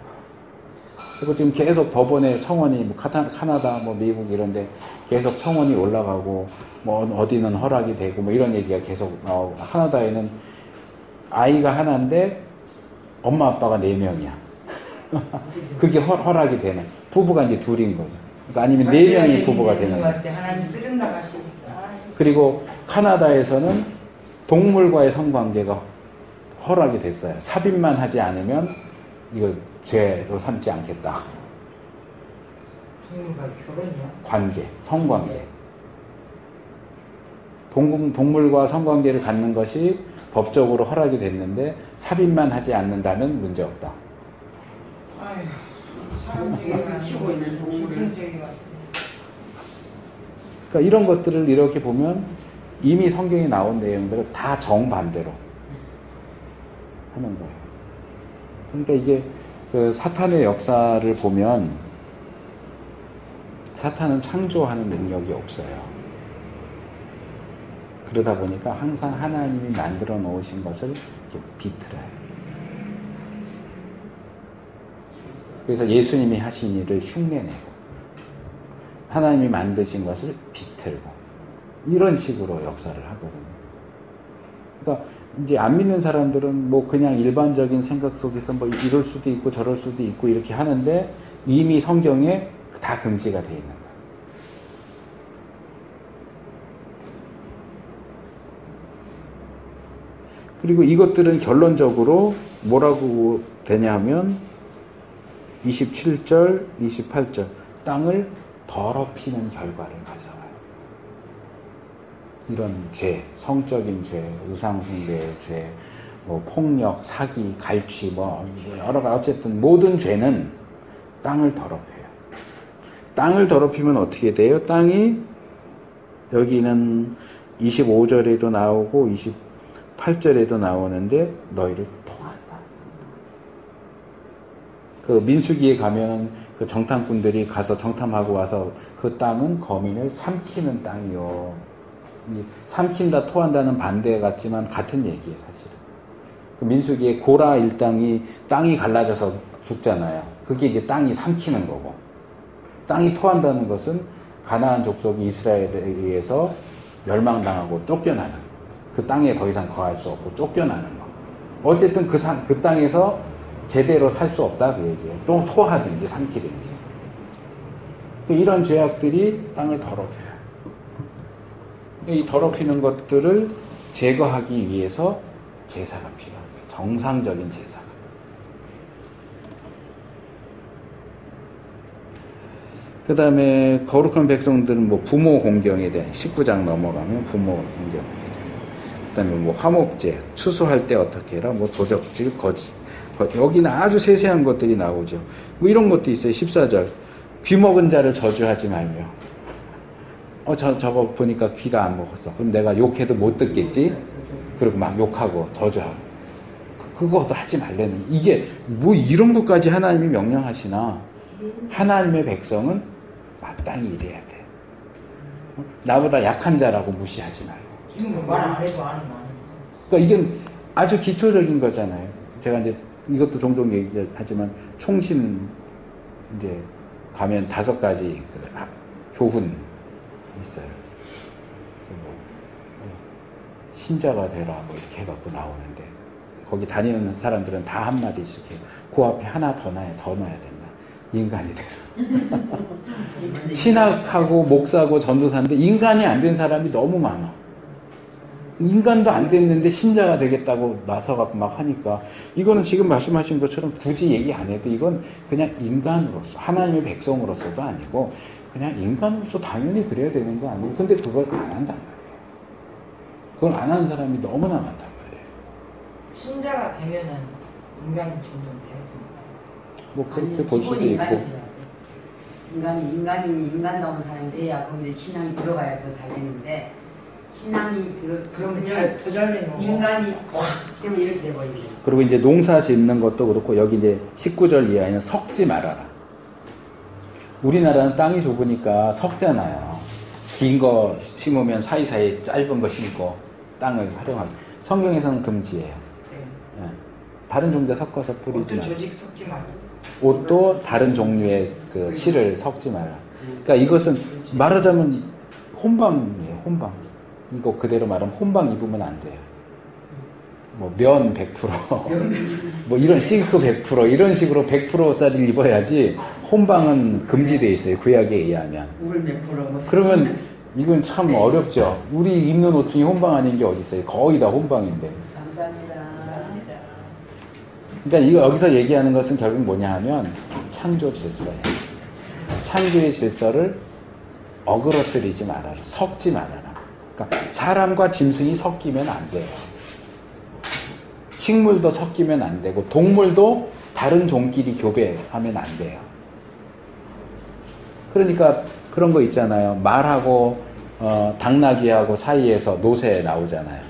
그리고 지금 계속 법원에 청원이 뭐 카나다, 뭐 미국 이런데 계속 청원이 올라가고 뭐 어디는 허락이 되고 뭐 이런 얘기가 계속 나오고 카나다에는 아이가 하나인데 엄마 아빠가 4명이야. 그게 허락이 되는 부부가 이제 둘인 거죠. 그러니까 아니면 4명이 부부가 되는 거죠. 하나님 쓰는 나가시고 있어. 그리고 카나다에서는 동물과의 성관계가 허락이 됐어요. 삽입만 하지 않으면 이거 죄로 삼지 않겠다. 동물과 결혼이요? 관계, 성관계. 동물과 성관계를 갖는 것이 법적으로 허락이 됐는데 삽입만 하지 않는다면 문제없다. 아휴, 사람들이 키우고 있는 동물을. 그러니까 이런 것들을 이렇게 보면 이미 성경에 나온 내용들을 다 정반대로 하는 거예요. 그러니까 이게 그 사탄의 역사를 보면 사탄은 창조하는 능력이 없어요. 그러다 보니까 항상 하나님이 만들어 놓으신 것을 이렇게 비틀어요. 그래서 예수님이 하신 일을 흉내내고 하나님이 만드신 것을 비틀고 이런 식으로 역사를 하거든요. 그러니까 이제 안 믿는 사람들은 뭐 그냥 일반적인 생각 속에서 뭐 이럴 수도 있고 저럴 수도 있고 이렇게 하는데 이미 성경에 다 금지가 되어 있는 거예요. 그리고 이것들은 결론적으로 뭐라고 되냐면 27절, 28절 땅을 더럽히는 결과를 가져와요. 이런 죄, 성적인 죄, 우상숭배의 죄, 뭐 폭력, 사기, 갈취, 뭐 여러 가지 어쨌든 모든 죄는 땅을 더럽혀요. 땅을 더럽히면 어떻게 돼요? 땅이 여기는 25절에도 나오고 28절에도 나오는데 너희를 토한다. 그 민수기에 가면 그 정탐꾼들이 가서 정탐하고 와서 그 땅은 거민을 삼키는 땅이요. 삼킨다, 토한다는 반대 같지만 같은 얘기예요, 사실은. 그 민수기에 고라 일당이 땅이 갈라져서 죽잖아요. 그게 이제 땅이 삼키는 거고. 땅이 토한다는 것은 가나안 족속이 이스라엘에 의해서 멸망당하고 쫓겨나는 거. 그 땅에 더 이상 거할 수 없고 쫓겨나는 거. 어쨌든 그 땅에서 제대로 살 수 없다 그 얘기예요. 또 토하든지 삼키든지. 이런 죄악들이 땅을 더럽혀요. 이 더럽히는 것들을 제거하기 위해서 제사가 필요합니다. 정상적인 제사가. 그 다음에 거룩한 백성들은 뭐 부모 공경에 대한 19장 넘어가면 부모 공경에 대한. 그 다음에 뭐 화목제, 추수할 때 어떻게 해라, 뭐 도적질, 거짓. 여기는 아주 세세한 것들이 나오죠. 뭐 이런 것도 있어요. 14절. 귀 먹은 자를 저주하지 말며. 저거 보니까 귀가 안 먹었어. 그럼 내가 욕해도 못 듣겠지? 그리고 막 욕하고 저주하고. 그것도 하지 말라는. 이게 뭐 이런 것까지 하나님이 명령하시나. 하나님의 백성은 마땅히 이래야 돼. 나보다 약한 자라고 무시하지 말고. 이건 말 안 해도 아는 거. 그러니까 이게 아주 기초적인 거잖아요. 제가 이제 이것도 종종 얘기하지만 총신 이제 가면 5가지 교훈 있어요. 뭐 신자가 되라 뭐 이렇게 해갖고 나오는데 거기 다니는 사람들은 다 한마디씩 해요. 그 앞에 하나 더 넣어야 된다. 인간이 되라. 신학하고 목사고 전도사인데 인간이 안 된 사람이 너무 많아. 인간도 안 됐는데 신자가 되겠다고 나서갖고 막 하니까 이거는 지금 말씀하신 것처럼 굳이 얘기 안 해도 이건 그냥 인간으로서 하나님의 백성으로서도 아니고 그냥 인간으로서 당연히 그래야 되는 거 아니에요. 근데 그걸 안 한단 말이에요. 그걸 안 하는 사람이 너무나 많단 말이에요. 신자가 되면은 인간이 증정돼야 됩니다. 뭐 그렇게 볼 수도 기본 인간이 있고. 돼야 돼. 인간다운 사람이 돼야 거기에 신앙이 들어가야 더 잘 되는데 신앙이 그러면 들었으면 더 잘 되는 거. 인간이 확 때문에 이렇게 돼버리는 거예요. 그리고 이제 농사 짓는 것도 그렇고 여기 이제 19절 이하에는 섞지 말아라. 우리나라는 땅이 좁으니까 섞잖아요. 긴 거 심으면 사이사이 짧은 거 심고 땅을 활용하고. 성경에서는 금지예요. 네. 예. 다른 종자 섞어서 뿌리지 옷도 마라. 조직 섞지 말고. 옷도 다른 종류의 그 실을 섞지 마라. 그러니까 이것은 말하자면 혼방이에요. 혼방. 이거 그대로 말하면 혼방 입으면 안 돼요. 뭐 면 100%, 뭐 이런 싱크 100% 이런 식으로 100%짜리를 입어야지 혼방은 금지되어 있어요. 구약에 의하면. 우물 몇 프로 뭐 그러면 이건 참 어렵죠. 우리 입는 옷 중에 혼방 아닌 게 어디 있어요? 거의 다 혼방인데. 감사합니다. 그러니까 이거 여기서 얘기하는 것은 결국 뭐냐 하면 창조 질서예요. 창조의 질서를 어그러뜨리지 말아라. 섞지 말아라. 그러니까 사람과 짐승이 섞이면 안 돼요. 식물도 섞이면 안 되고 동물도 다른 종끼리 교배하면 안 돼요. 그러니까 그런 거 있잖아요. 말하고 당나귀하고 사이에서 노새 나오잖아요.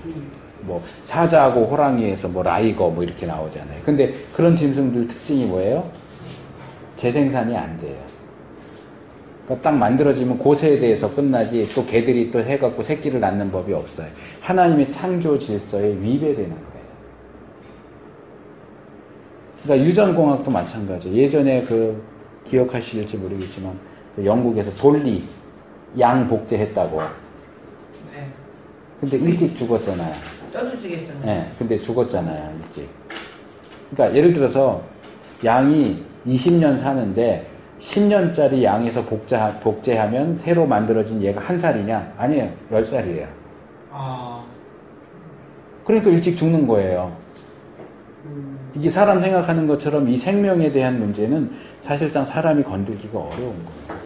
뭐 사자하고 호랑이에서 뭐 라이거 뭐 이렇게 나오잖아요. 근데 그런 짐승들 특징이 뭐예요? 재생산이 안 돼요. 그러니까 딱 만들어지면 고세에 대해서 끝나지 또 걔들이 또 해갖고 새끼를 낳는 법이 없어요. 하나님의 창조 질서에 위배되는 거예요. 그러니까 유전공학도 마찬가지. 예전에 그 기억하실지 모르겠지만 그 영국에서 돌리 양 복제했다고. 네. 근데 일찍 죽었잖아요. 떠드시겠어요. 네, 근데 죽었잖아요, 일찍. 그러니까 예를 들어서 양이 20년 사는데 10년짜리 양에서 복제하면 새로 만들어진 얘가 1살이냐? 아니에요, 10살이에요. 아. 그러니까 일찍 죽는 거예요. 이게 사람 생각하는 것처럼 이 생명에 대한 문제는 사실상 사람이 건들기가 어려운 거예요.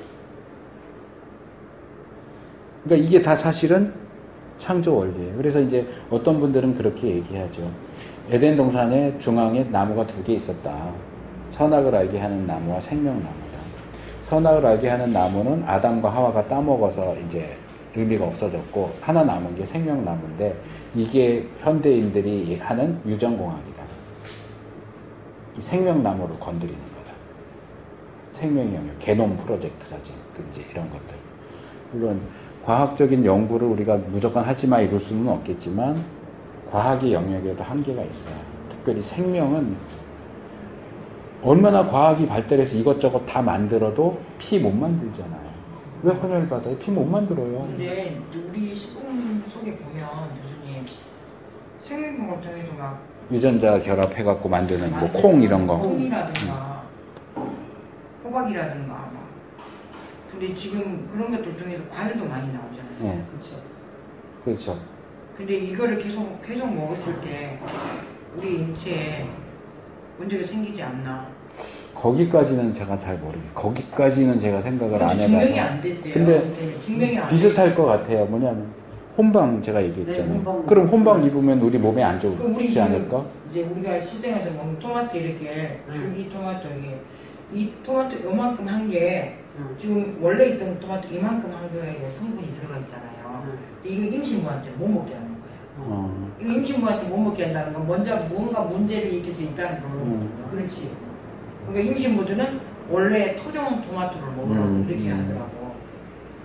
그러니까 이게 다 사실은 창조 원리예요. 그래서 이제 어떤 분들은 그렇게 얘기하죠. 에덴 동산의 중앙에 나무가 2개 있었다. 선악을 알게 하는 나무와 생명나무다. 선악을 알게 하는 나무는 아담과 하와가 따먹어서 이제 의미가 없어졌고 하나 남은 게 생명나무인데 이게 현대인들이 하는 유전공학이다. 이 생명나무를 건드리는 거다. 생명 영역, 게놈 프로젝트라든지 이런 것들. 물론 과학적인 연구를 우리가 무조건 하지마 이럴 수는 없겠지만 과학의 영역에도 한계가 있어요. 특별히 생명은 얼마나 과학이 발달해서 이것저것 다 만들어도 피 못 만들잖아요. 왜 헌혈 받아요? 피 못 만들어요. 근데 우리 식품 속에 보면 교수님 생명공을 통해서 막 유전자 결합해갖고 만드는 뭐 콩 이런 거. 콩이라든가 호박이라든가 막. 근데 지금 그런 것들 통해서 과일도 많이 나오잖아요. 네, 그렇죠. 그렇죠. 근데 이거를 계속 먹었을 때 우리 인체에 문제가 생기지 않나? 거기까지는 제가 잘 모르겠어요. 거기까지는 제가 생각을 안 근데 증명이 해봐서. 안 됐대요. 근데 증명이 안 비슷할 것 같아요. 뭐냐면 혼방 제가 얘기했잖아요. 네, 혼방. 그럼 혼방 입으면 우리 몸에 안 그 우리 좋지 지금 않을까? 이제 우리가 시장에서 먹는 토마토 이렇게 줄기 토마토 이 토마토 요만큼 한 게 지금 원래 있던 토마토 이만큼 한 거에 성분이 들어가 있잖아요. 이거 임신부한테 못 먹게 하는 거예요. 이거 임신부한테 못 먹게 한다는 건 먼저 뭔가 문제를 일으킬 수 있다는 거거든요. 그렇지. 그러니까 임신부들은 원래 토종 토마토를 먹으라고 이렇게 하더라고.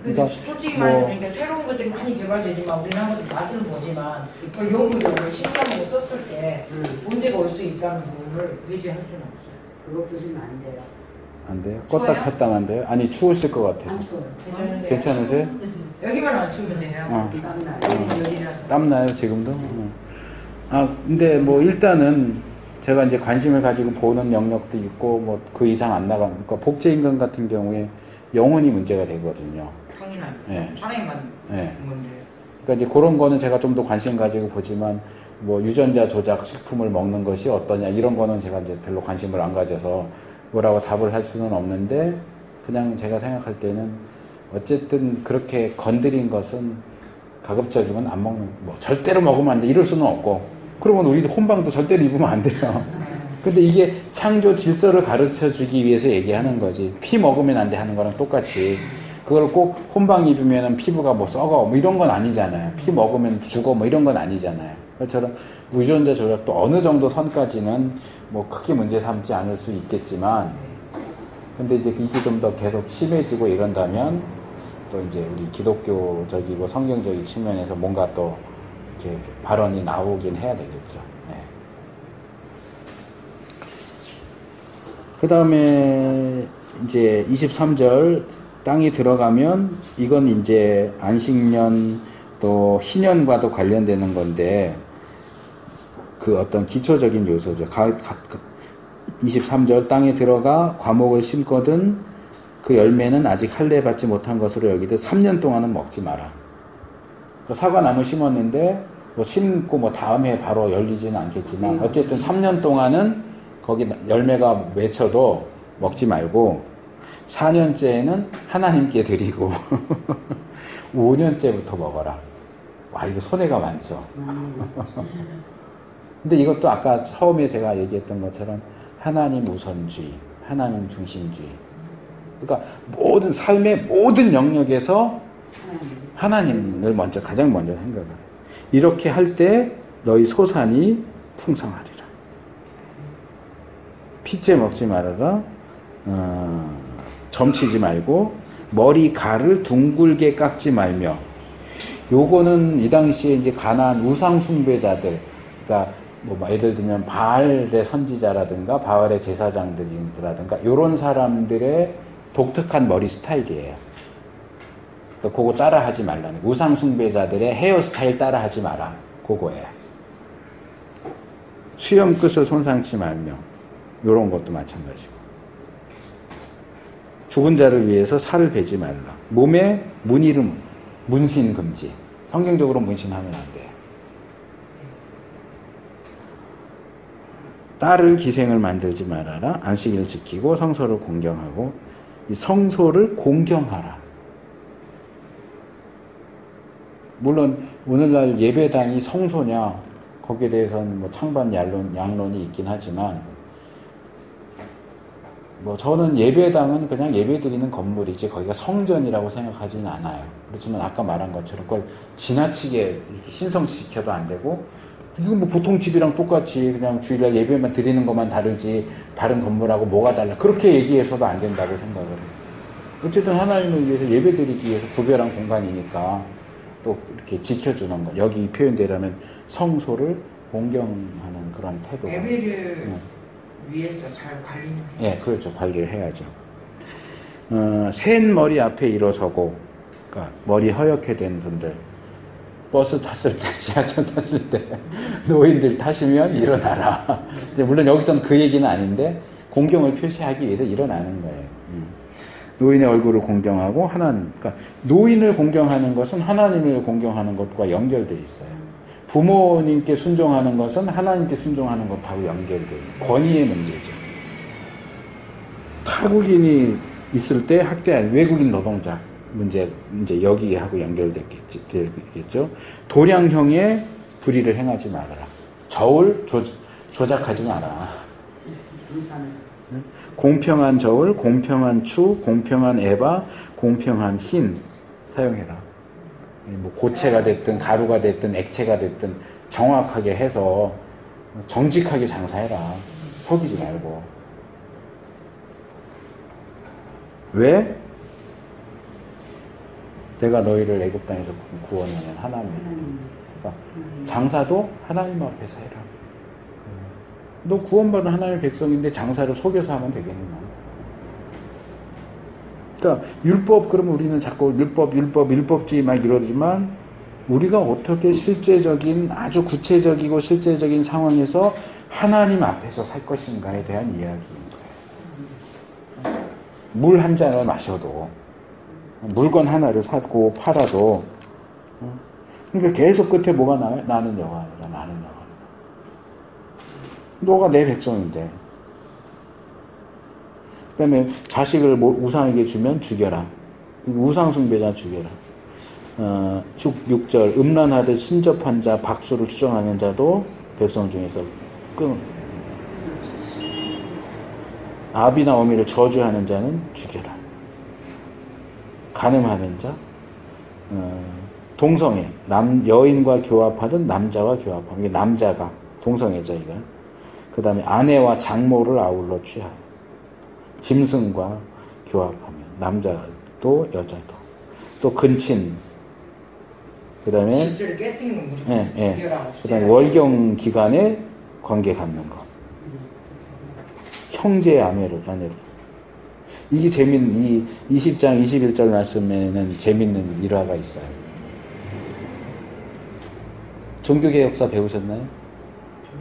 근데 그러니까 솔직히 뭐- 말해서 그러니까 새로운 것들이 많이 개발되지만 우리나라도 맛을 보지만 그걸 연구적으로 식감으로 썼을 때 문제가 올 수 있다는 부분을 배제할 수는 없어요. 그거 보시면 안 돼요. 안 돼요? 추워요? 껐다 켰다 안 돼요? 아니 추우실 것 같아요. 안 추워요. 괜찮은데 괜찮으세요? 여기만 안 추우면 돼요. 어. 땀나요. 여기는 열이라서. 땀나요 지금도? 근데 뭐 일단은 제가 이제 관심을 가지고 보는 영역도 있고 뭐 그 이상 안 나가는, 그러니까 복제인간 같은 경우에 영혼이 문제가 되거든요. 상인한 네. 사람만 네. 문제. 그러니까 이제 그런 거는 제가 좀 더 관심 가지고 보지만 뭐 유전자 조작 식품을 먹는 것이 어떠냐 이런 거는 제가 이제 별로 관심을 안 가져서 뭐라고 답을 할 수는 없는데, 그냥 제가 생각할 때는 어쨌든 그렇게 건드린 것은 가급적이면 안 먹는, 뭐 절대로 먹으면 안 돼 이럴 수는 없고, 그러면 우리도 혼방도 절대로 입으면 안 돼요. 근데 이게 창조 질서를 가르쳐 주기 위해서 얘기하는 거지, 피 먹으면 안 돼 하는 거랑 똑같이 그걸 꼭 혼방 입으면 피부가 뭐 썩어 뭐 이런 건 아니잖아요. 피 먹으면 죽어 뭐 이런 건 아니잖아요. 그처럼 유전자 조작도 어느 정도 선까지는 뭐 크게 문제 삼지 않을 수 있겠지만, 근데 이제 이게 좀 더 계속 심해지고 이런다면 또 이제 우리 기독교적이고 성경적인 측면에서 뭔가 또 이렇게 발언이 나오긴 해야 되겠죠. 네. 그 다음에 이제 23절 땅이 들어가면 이건 이제 안식년 또 희년과도 관련되는 건데 그 어떤 기초적인 요소죠. 23절 땅에 들어가 과목을 심거든 그 열매는 아직 할례 받지 못한 것으로 여기되 3년 동안은 먹지 마라. 사과나무 심었는데 뭐 심고 뭐 다음 해 바로 열리지는 않겠지만 어쨌든 3년 동안은 거기 열매가 맺혀도 먹지 말고 4년째에는 하나님께 드리고 5년째부터 먹어라. 와, 이거 손해가 많죠. 근데 이것도 아까 처음에 제가 얘기했던 것처럼 하나님 우선주의, 하나님 중심주의. 그러니까 모든 삶의 모든 영역에서 하나님을 먼저 가장 먼저 생각을 해요. 이렇게 할 때 너희 소산이 풍성하리라. 피째 먹지 말아라. 점치지 말고 머리갈을 둥글게 깎지 말며. 요거는 이 당시에 이제 가나안 우상 숭배자들, 그러니까 뭐 예를 들면 바알의 선지자라든가 바알의 제사장들이라든가 요런 사람들의 독특한 머리 스타일이에요. 그러니까 그거 따라하지 말라는, 우상 숭배자들의 헤어스타일 따라하지 마라, 그거예요. 수염 끝을 손상치 말며, 요런 것도 마찬가지고. 죽은 자를 위해서 살을 베지 말라. 몸에 문이름, 문신 금지. 성경적으로 문신하면 안 돼요. 딸을 기생을 만들지 말아라. 안식일을 지키고 성소를 공경하고. 이 성소를 공경하라. 물론 오늘날 예배당이 성소냐 거기에 대해서는 뭐 찬반 양론이 있긴 하지만, 뭐 저는 예배당은 그냥 예배드리는 건물이지 거기가 성전이라고 생각하지는 않아요. 그렇지만 아까 말한 것처럼 그걸 지나치게 이렇게 신성시켜도 안 되고, 이건 뭐 보통 집이랑 똑같이 그냥 주일날 예배만 드리는 것만 다르지 다른 건물하고 뭐가 달라, 그렇게 얘기해서도 안 된다고 생각을 해요. 어쨌든 하나님을 위해서 예배드리기 위해서 구별한 공간이니까 또 이렇게 지켜주는 거, 여기 표현대로면 성소를 공경하는 그런 태도. 예배를 위해서 잘 관리는 해요. 예, 그렇죠. 관리를 해야죠. 센 머리 앞에 일어서고, 그러니까 머리 허옇게 된 분들, 버스 탔을 때, 지하철 탔을 때, 노인들 타시면 일어나라. 이제 물론 여기서는 그 얘기는 아닌데, 공경을 표시하기 위해서 일어나는 거예요. 노인의 얼굴을 공경하고 하나님, 그러니까 노인을 공경하는 것은 하나님을 공경하는 것과 연결되어 있어요. 부모님께 순종하는 것은 하나님께 순종하는 것하고 연결되어 있어요. 권위의 문제죠. 타국인이 있을 때 학대한 외국인 노동자 문제, 이제 여기하고 연결되겠죠. 도량형의 불의를 행하지 말아라. 저울 조작하지 마라. 공평한 저울, 공평한 추, 공평한 에바, 공평한 흰 사용해라. 뭐 고체가 됐든 가루가 됐든 액체가 됐든 정확하게 해서 정직하게 장사해라. 속이지 말고. 왜? 내가 너희를 애굽 땅에서 구원하는 하나님이다. 그러니까 장사도 하나님 앞에서 해라. 너 구원받은 하나님의 백성인데 장사를 속여서 하면 되겠느냐. 그러니까 율법, 그러면 우리는 자꾸 율법주의 막 이러지만 우리가 어떻게 실제적인 아주 구체적이고 실제적인 상황에서 하나님 앞에서 살 것인가에 대한 이야기인 거예요. 물 한 잔을 마셔도 물건 하나를 사고 팔아도 그러니까 계속 끝에 뭐가 나와요? 나는 여호와니라 나는 여호와니라. 너가 내 백성인데 그 다음에 자식을 우상에게 주면 죽여라. 우상 숭배자 죽여라. 6절 음란하듯 신접한 자 박수를 추정하는 자도 백성 중에서 아비나 어미를 저주하는 자는 죽여라. 간음하는 자 동성애 여인과 교합하든 남자와 교합하는 이게 남자가 동성애자 이건. 그 다음에 아내와 장모를 아울러 취하여 짐승과 교합하면 남자도 여자도 또 근친 그 다음에 질서를 깨뜨리는 건 죽여라. 그 다음에 월경 기간에 관계 갖는 거 형제 아내를 이게 재밌는 이 20장 21절 말씀에는 재밌는 일화가 있어요. 종교개혁사 배우셨나요?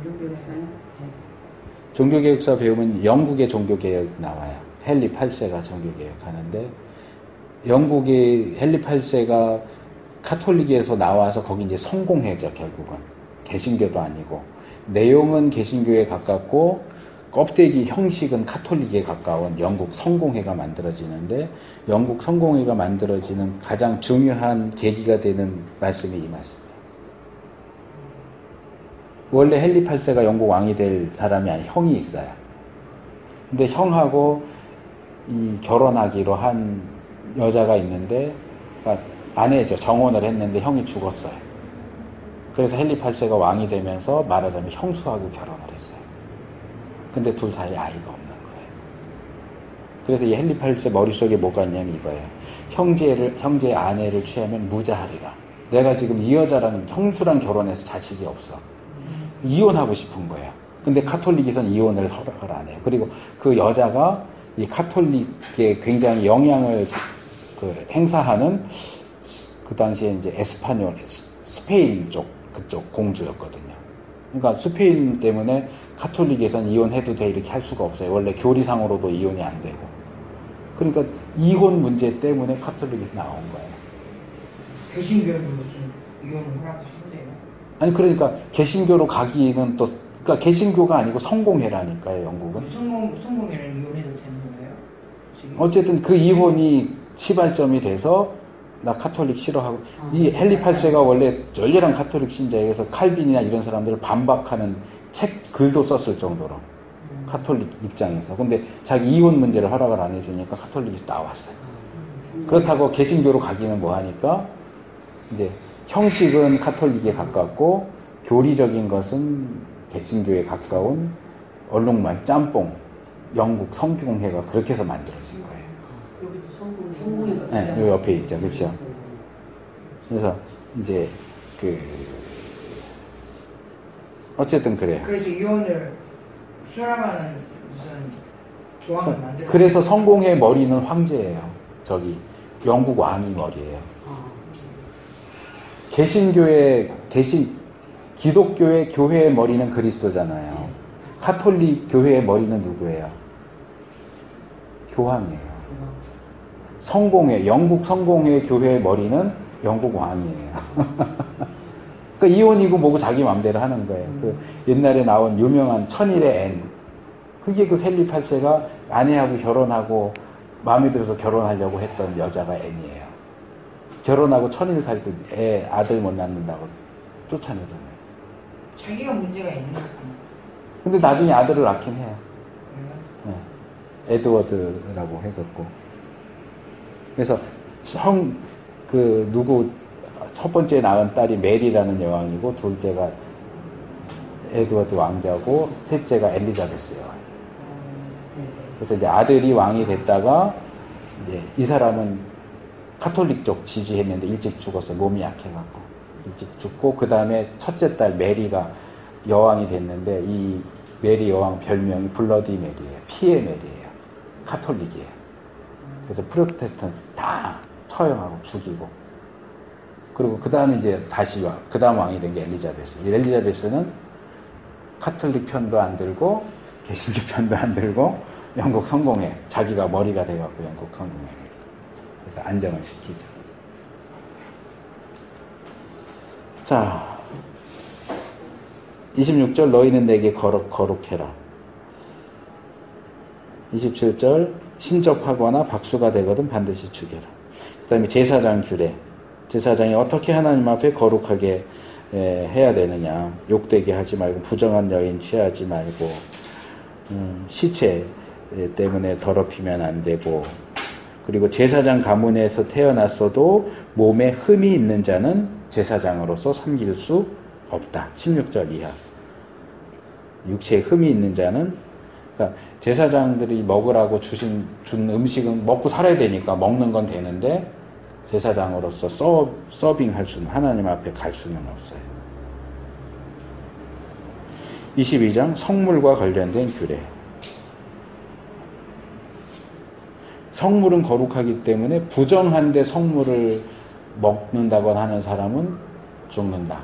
종교교사는? 종교개혁사 배우면 영국의 종교개혁 나와요. 헨리 8세가 종교개혁하는데 영국의 헨리 8세가 카톨릭에서 나와서 거기 이제 성공회죠. 결국은 개신교도 아니고 내용은 개신교에 가깝고 껍데기 형식은 카톨릭에 가까운 영국 성공회가 만들어지는데 영국 성공회가 만들어지는 가장 중요한 계기가 되는 말씀이 이 말씀이에요. 원래 헨리 8세가 영국 왕이 될 사람이 아니 형이 있어요. 근데 형하고 이 결혼하기로 한 여자가 있는데 그러니까 아내죠. 정혼을 했는데 형이 죽었어요. 그래서 헨리 8세가 왕이 되면서 말하자면 형수하고 결혼을 했어요. 근데 둘 사이에 아이가 없는 거예요. 그래서 이 헨리 8세 머릿속에 뭐가 있냐면 이거예요. 형제의 아내를 취하면 무자하리라. 내가 지금 이 여자랑 형수랑 결혼해서 자식이 없어. 이혼하고 싶은 거예요. 근데 카톨릭에서는 이혼을 허락을 안 해요. 그리고 그 여자가 이 카톨릭에 굉장히 영향을 행사하는 그 당시에 이제 에스파뇰, 스페인 그쪽 공주였거든요. 그러니까 스페인 때문에 카톨릭에서는 이혼해도 돼 이렇게 할 수가 없어요. 원래 교리상으로도 이혼이 안 되고. 그러니까 이혼 문제 때문에 카톨릭에서 나온 거예요. 개신교는 무슨 이혼을 허락하신대요? 아니 그러니까 개신교로 가기는 또 그러니까 개신교가 아니고 성공회라니까요. 영국은. 성공회는 이혼해도 되는 거예요? 지금? 어쨌든 그 이혼이 시발점이 돼서 나 카톨릭 싫어하고 이 헨리 8세가 원래 열렬한 카톨릭 신자에서 칼빈이나 이런 사람들을 반박하는 글도 썼을 정도로 카톨릭 입장에서. 근데 자기 이혼 문제를 허락을 안 해주니까 카톨릭에서 나왔어요. 그렇다고 개신교로 가기는 뭐하니까 이제 형식은 카톨릭에 가깝고 교리적인 것은 개신교에 가까운 얼룩말 짬뽕 영국 성공회가 그렇게 해서 만들어진 거예요. 여기도 성공회가 네, 여기 옆에 있죠, 그렇죠. 그래서 이제 어쨌든 그래요. 그래서 이혼을 수락하는 무슨 조항을 만들어. 그래서 성공회 머리는 황제예요. 저기 영국 왕이 머리예요. 기독교의 교회의 머리는 그리스도잖아요. 카톨릭 교회의 머리는 누구예요? 교황이에요. 성공회, 영국 성공회 교회의 머리는 영국 왕이에요. 그러니까 이혼이고 뭐고 자기 마음대로 하는 거예요. 그 옛날에 나온 유명한 천일의 앤. 그게 그 헨리 8세가 아내하고 결혼하고 마음에 들어서 결혼하려고 했던 여자가 앤이에요. 결혼하고 천일 살고 아들 못 낳는다고 쫓아내잖아요. 자기가 문제가 있는 거야. 근데 나중에 아들을 낳긴 해요. 네. 에드워드라고 해갖고. 그래서 첫 번째 낳은 딸이 메리라는 여왕이고, 둘째가 에드워드 왕자고, 셋째가 엘리자베스 여왕. 그래서 이제 아들이 왕이 됐다가, 이제 이 사람은 카톨릭 쪽 지지했는데 일찍 죽었어. 몸이 약해갖고. 일찍 죽고, 그 다음에 첫째 딸 메리가 여왕이 됐는데, 이 메리 여왕 별명이 블러디 메리예요. 피의 메리예요. 카톨릭이에요. 그래서 프로테스탄트 다 처형하고 죽이고. 그리고 그 다음에 이제 다시 그 다음 왕이 된 게 엘리자베스. 이 엘리자베스는 카톨릭 편도 안 들고 개신교 편도 안 들고 영국 성공회, 자기가 머리가 돼갖고 영국 성공회. 그래서 안정을 시키죠. 자, 26절 너희는 내게 거룩해라. 27절 신접하거나 박수가 되거든 반드시 죽여라. 그 다음에 제사장 규례. 제사장이 어떻게 하나님 앞에 거룩하게 해야 되느냐. 욕되게 하지 말고 부정한 여인 취하지 말고 시체 때문에 더럽히면 안 되고, 그리고 제사장 가문에서 태어났어도 몸에 흠이 있는 자는 제사장으로서 섬길 수 없다. 16절 이하. 육체에 흠이 있는 자는, 그러니까 제사장들이 먹으라고 준 음식은 먹고 살아야 되니까 먹는 건 되는데 제사장으로서 서빙할 수는, 하나님 앞에 갈 수는 없어요. 22장 성물과 관련된 규례. 성물은 거룩하기 때문에 부정한데 성물을 먹는다거나 하는 사람은 죽는다.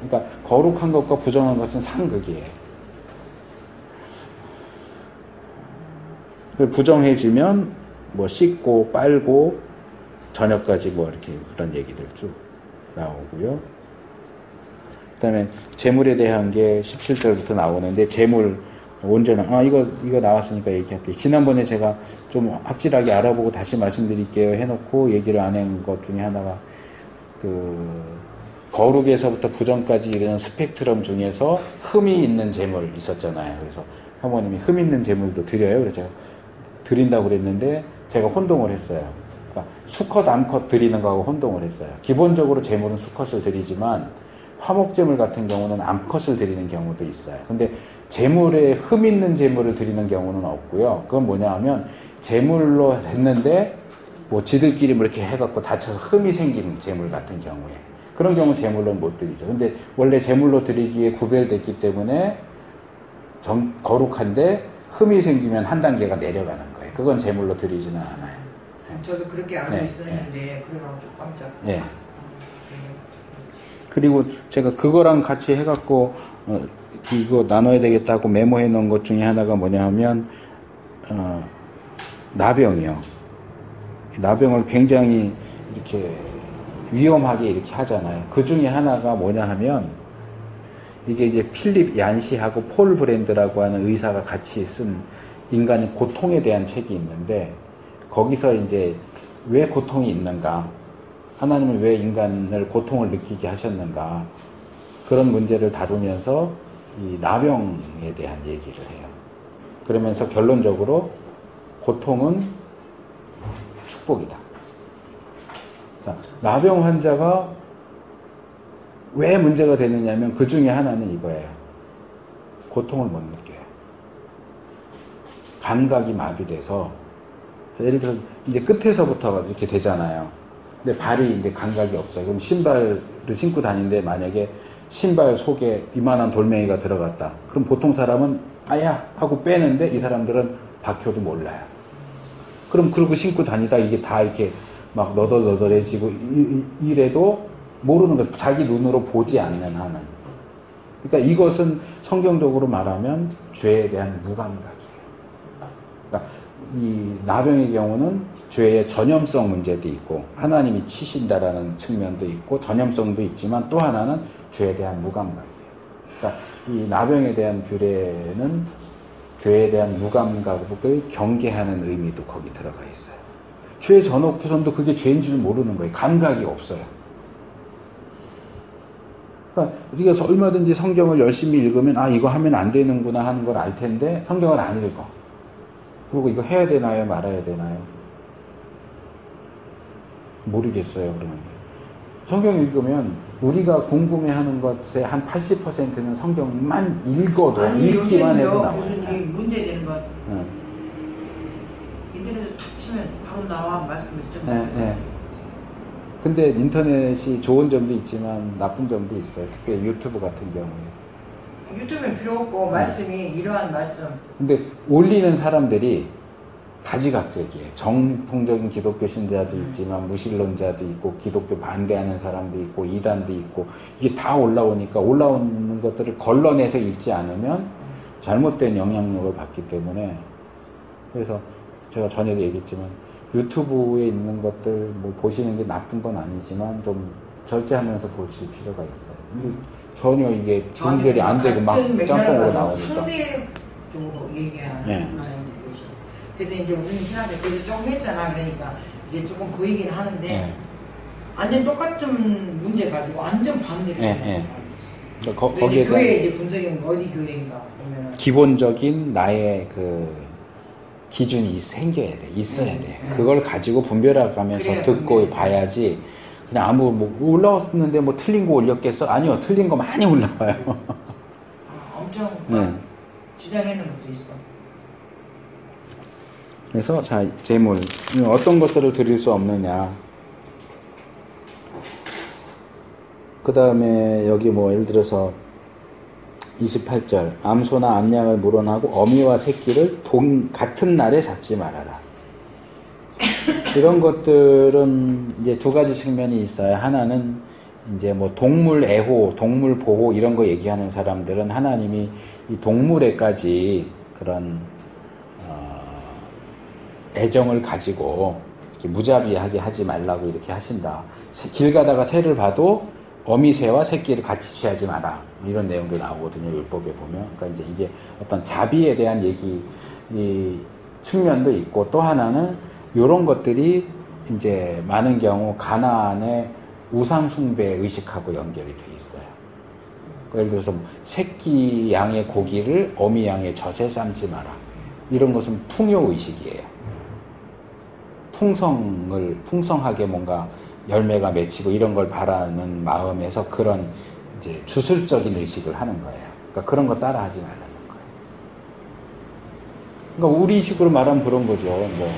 그러니까 거룩한 것과 부정한 것은 상극이에요. 부정해지면 뭐 씻고 빨고 저녁까지 뭐 이렇게 그런 얘기들 쭉 나오고요. 그 다음에 재물에 대한 게 17절부터 나오는데, 재물 온전한, 이거 나왔으니까 얘기할게요. 지난번에 제가 좀 확실하게 알아보고 다시 말씀드릴게요 해놓고 얘기를 안 한 것 중에 하나가, 거룩에서부터 부정까지 이르는 스펙트럼 중에서 흠이 있는 재물 있었잖아요. 그래서 사모님이 흠 있는 재물도 드려요. 그래서 제가 드린다고 그랬는데 제가 혼동을 했어요. 그러니까 수컷, 암컷 드리는 거하고 혼동을 했어요. 기본적으로 재물은 수컷을 드리지만 화목재물 같은 경우는 암컷을 드리는 경우도 있어요. 근데 재물에 흠 있는 재물을 드리는 경우는 없고요. 그건 뭐냐 하면 재물로 했는데 뭐 지들끼리 뭐 이렇게 해갖고 다쳐서 흠이 생긴 재물 같은 경우에, 그런 경우는 재물로는 못 드리죠. 근데 원래 재물로 드리기에 구별됐기 때문에 거룩한데 흠이 생기면 한 단계가 내려가는 거예요. 그건 재물로 드리지는 않아요. 저도 그렇게 알고 네, 있었는데 그래가지고 깜짝. 네. 그리고 제가 그거랑 같이 해갖고 이거 나눠야 되겠다고 메모해 놓은 것 중에 하나가 뭐냐 하면 나병이요. 나병을 굉장히 이렇게 위험하게 이렇게 하잖아요. 그 중에 하나가 뭐냐 하면, 이게 이제 필립 얀시하고 폴 브랜드라고 하는 의사가 같이 쓴 인간의 고통에 대한 책이 있는데, 거기서 이제 왜 고통이 있는가, 하나님은 왜 인간을 고통을 느끼게 하셨는가, 그런 문제를 다루면서 이 나병에 대한 얘기를 해요. 그러면서 결론적으로 고통은 축복이다. 자, 나병 환자가 왜 문제가 되느냐면 그 중에 하나는 이거예요. 고통을 못 느껴요. 감각이 마비돼서, 예를 들어 이제 끝에서부터 이렇게 되잖아요. 근데 발이 이제 감각이 없어요. 그럼 신발을 신고 다니는데 만약에 신발 속에 이만한 돌멩이가 들어갔다. 그럼 보통 사람은 아야 하고 빼는데 이 사람들은 박혀도 몰라요. 그럼 그러고 신고 다니다 이게 다 이렇게 막 너덜너덜해지고 이래도 모르는 거예요. 자기 눈으로 보지 않는 한은. 그러니까 이것은 성경적으로 말하면 죄에 대한 무감각이에요. 그러니까 이 나병의 경우는 죄의 전염성 문제도 있고 하나님이 치신다라는 측면도 있고 전염성도 있지만, 또 하나는 죄에 대한 무감각이에요. 그러니까 이 나병에 대한 규례는 죄에 대한 무감각을 경계하는 의미도 거기 들어가 있어요. 죄 전놓고선도 그게 죄인 줄 모르는 거예요. 감각이 없어요. 그러니까 우리가 얼마든지 성경을 열심히 읽으면 이거 하면 안 되는구나 하는 걸 알 텐데 성경을 안 읽어. 그리고 이거 해야 되나요? 말아야 되나요? 모르겠어요. 그러면 성경 읽으면 우리가 궁금해하는 것의 한 80%는 성경만 읽어도, 읽기만 해도 나와요. 교수님 문제되는 건 인터넷에 탁 치면 바로 나와 말씀했죠. 네. 근데 인터넷이 좋은 점도 있지만 나쁜 점도 있어요. 특히 유튜브 같은 경우에. 유튜브는 필요 없고 말씀이 이러한 말씀. 근데 올리는 사람들이 가지각색이에요. 정통적인 기독교 신자도 있지만 무신론자도 있고 기독교 반대하는 사람도 있고 이단도 있고 이게 다 올라오니까 올라오는 것들을 걸러내서 읽지 않으면 잘못된 영향력을 받기 때문에 그래서 제가 전에도 얘기했지만 유튜브에 있는 것들 뭐 보시는 게 나쁜 건 아니지만 좀 절제하면서 보실 필요가 있어요. 전혀 이게 분별이 안 되고 막 짬뽕으로 나오니까. 상대적으로 얘기하는 네. 것이. 그래서 이제 우리 신학을 그래서 조금 했잖아. 그러니까 이게 조금 보이긴 하는데 네. 완전 똑같은 문제 가지고 완전 반대로. 네. 거기에 교회 이제 분석이 어디 교회인가 보면 기본적인 나의 그 기준이 생겨야 돼, 있어야 돼. 그걸 가지고 분별해가면서 듣고 봐야지. 그냥 아무 뭐 올라왔는데 뭐 틀린 거 올렸겠어? 아니요, 틀린 거 많이 올라와요. 엄청 주장하는 것도 있어. 그래서 자 제물 어떤 것들을 드릴 수 없느냐. 그 다음에 여기 뭐 예를 들어서 28절 암소나 암양을 물어나고 어미와 새끼를 같은 날에 잡지 말아라. 이런 것들은 이제 두 가지 측면이 있어요. 하나는 이제 뭐 동물 애호, 동물 보호 이런 거 얘기하는 사람들은 하나님이 이 동물에까지 그런 애정을 가지고 이렇게 무자비하게 하지 말라고 이렇게 하신다. 길 가다가 새를 봐도 어미새와 새끼를 같이 취하지 마라. 이런 내용도 나오거든요. 율법에 보면. 그러니까 이제 이게 어떤 자비에 대한 얘기 이 측면도 있고 또 하나는 이런 것들이 이제 많은 경우 가나안의 우상 숭배 의식하고 연결이 돼 있어요. 예를 들어서 새끼 양의 고기를 어미 양의 젖에 삶지 마라. 이런 것은 풍요 의식이에요. 풍성하게 뭔가 열매가 맺히고 이런 걸 바라는 마음에서 그런 이제 주술적인 의식을 하는 거예요. 그러니까 그런 거 따라하지 말라는 거예요. 그러니까 우리식으로 말하면 그런 거죠. 뭐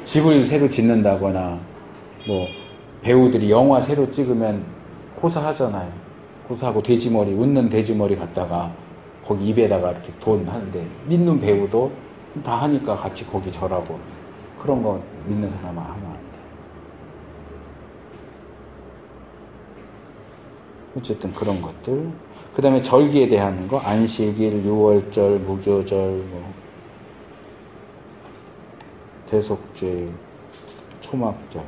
집을 새로 짓는다거나 뭐 배우들이 영화 새로 찍으면 호사하잖아요. 호사하고 돼지머리 웃는 돼지머리 갖다가 거기 입에다가 이렇게 돈 하는데 믿는 배우도 다 하니까 같이 거기 절하고 그런 거 믿는 사람은 하면 안 돼. 어쨌든 그런 것들. 그 다음에 절기에 대한 거, 안식일, 유월절, 무교절, 뭐 대속죄, 초막절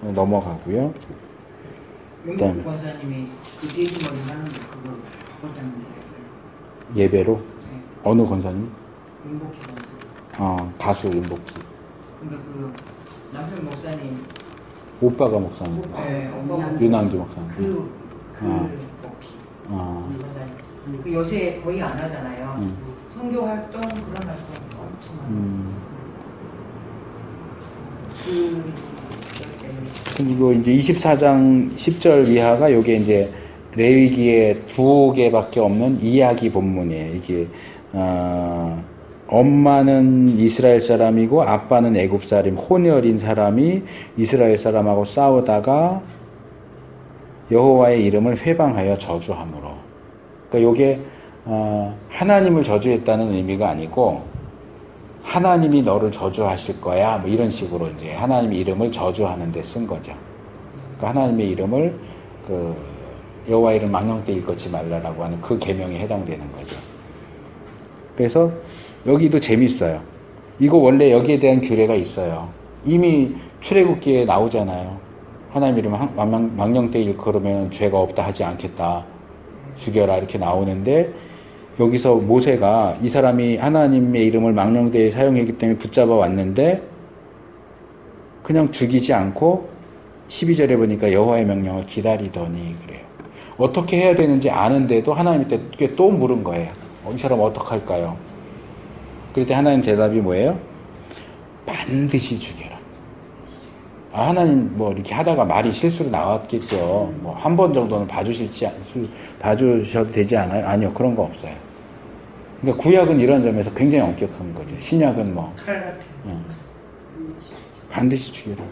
넘어가고요. 윤복주 권사님이 그 돼지머리 하는 거 그거 바꿨다는 얘기예요. 예배로? 네. 어느 권사님? 윤복주 권사님. 가수 윤복주. 그러니까 그 남편 목사님. 오빠가 목사님. 네, 윤왕기 목사님. 그 목피. 권사님. 그 요새 거의 안 하잖아요. 선교 활동 그런 활동 엄청 많아요. 그리고 이제 24장 10절 이하가 요게 이제 레위기에 2개밖에 없는 이야기 본문이에요. 이게 엄마는 이스라엘 사람이고 아빠는 애굽 사람, 혼혈인 사람이 이스라엘 사람하고 싸우다가 여호와의 이름을 회방하여 저주함으로. 그러니까 요게 하나님을 저주했다는 의미가 아니고 하나님이 너를 저주하실 거야 뭐 이런 식으로 이제 하나님의 이름을 저주하는 데 쓴 거죠. 그러니까 하나님의 이름을 그 여호와 이름 망령되 일컫지 말라라고 하는 그 계명에 해당되는 거죠. 그래서 여기도 재밌어요. 이거 원래 여기에 대한 규례가 있어요. 이미 출애굽기에 나오잖아요. 하나님 이름 망령되 일컬으면 죄가 없다 하지 않겠다. 죽여라 이렇게 나오는데 여기서 모세가 이 사람이 하나님의 이름을 망령되이 사용했기 때문에 붙잡아 왔는데 그냥 죽이지 않고 12절에 보니까 여호와의 명령을 기다리더니 그래요. 어떻게 해야 되는지 아는데도 하나님께 또 물은 거예요. 이 사람 어떡할까요? 그럴 때 하나님 대답이 뭐예요? 반드시 죽여라. 하나님 뭐 이렇게 하다가 말이 실수로 나왔겠죠. 뭐 한 번 정도는 봐주셔도 되지 않아요? 아니요, 그런 거 없어요. 그러니까 구약은 이런 점에서 굉장히 엄격한 거죠. 신약은 뭐 반드시 죽여라.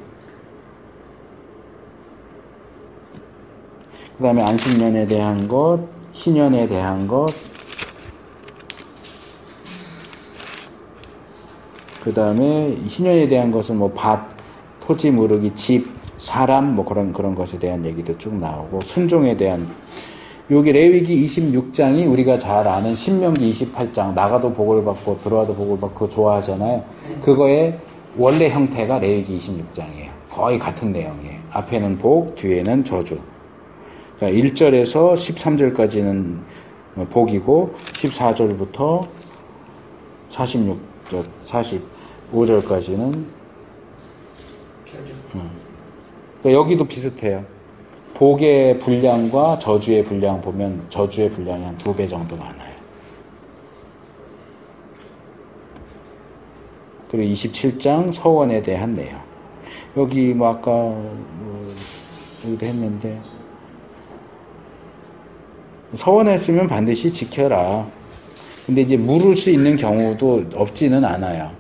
그 다음에 안식년에 대한 것, 희년에 대한 것, 그 다음에 희년에 대한 것은 뭐 밭, 토지 무르기, 집, 사람 뭐 그런 것에 대한 얘기도 쭉 나오고 순종에 대한 여기 레위기 26장이 우리가 잘 아는 신명기 28장 나가도 복을 받고 들어와도 복을 받고 그거 좋아하잖아요. 그거의 원래 형태가 레위기 26장이에요. 거의 같은 내용이에요. 앞에는 복, 뒤에는 저주. 그러니까 1절에서 13절까지는 복이고 14절부터 45절까지는 그러니까 여기도 비슷해요. 복의 분량과 저주의 분량 보면 저주의 분량이 한 2배 정도 많아요. 그리고 27장 서원에 대한 내용. 여기 뭐 아까 여기도 했는데 서원했으면 반드시 지켜라. 근데 이제 물을 수 있는 경우도 없지는 않아요.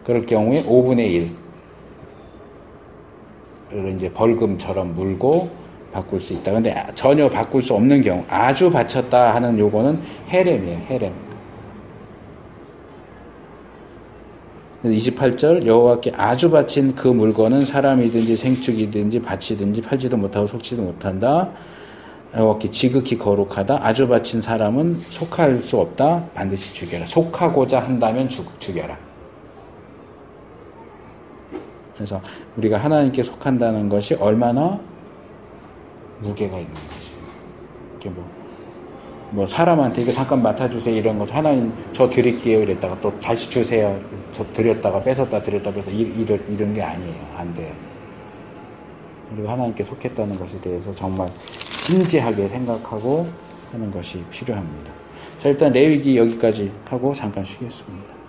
그럴 경우에 5분의 1. 를 이제 벌금처럼 물고 바꿀 수 있다. 근데 전혀 바꿀 수 없는 경우, 아주 바쳤다 하는 요거는 헤렘이에요. 헤렘. 28절 여호와께 아주 바친 그 물건은 사람이든지 생축이든지 바치든지 팔지도 못하고 속지도 못한다. 여호와께 지극히 거룩하다. 아주 바친 사람은 속할 수 없다. 반드시 죽여라. 속하고자 한다면 죽여라. 그래서 우리가 하나님께 속한다는 것이 얼마나 무게가 있는 것이에요. 이렇게 뭐 사람한테 이거 잠깐 맡아주세요 이런 거 하나님 저 드릴게요 이랬다가 또 다시 주세요 저 드렸다가 뺏었다 드렸다 뺏었다 이런 게 아니에요. 안 돼요. 우리가 하나님께 속했다는 것에 대해서 정말 진지하게 생각하고 하는 것이 필요합니다. 자, 일단 레위기 여기까지 하고 잠깐 쉬겠습니다.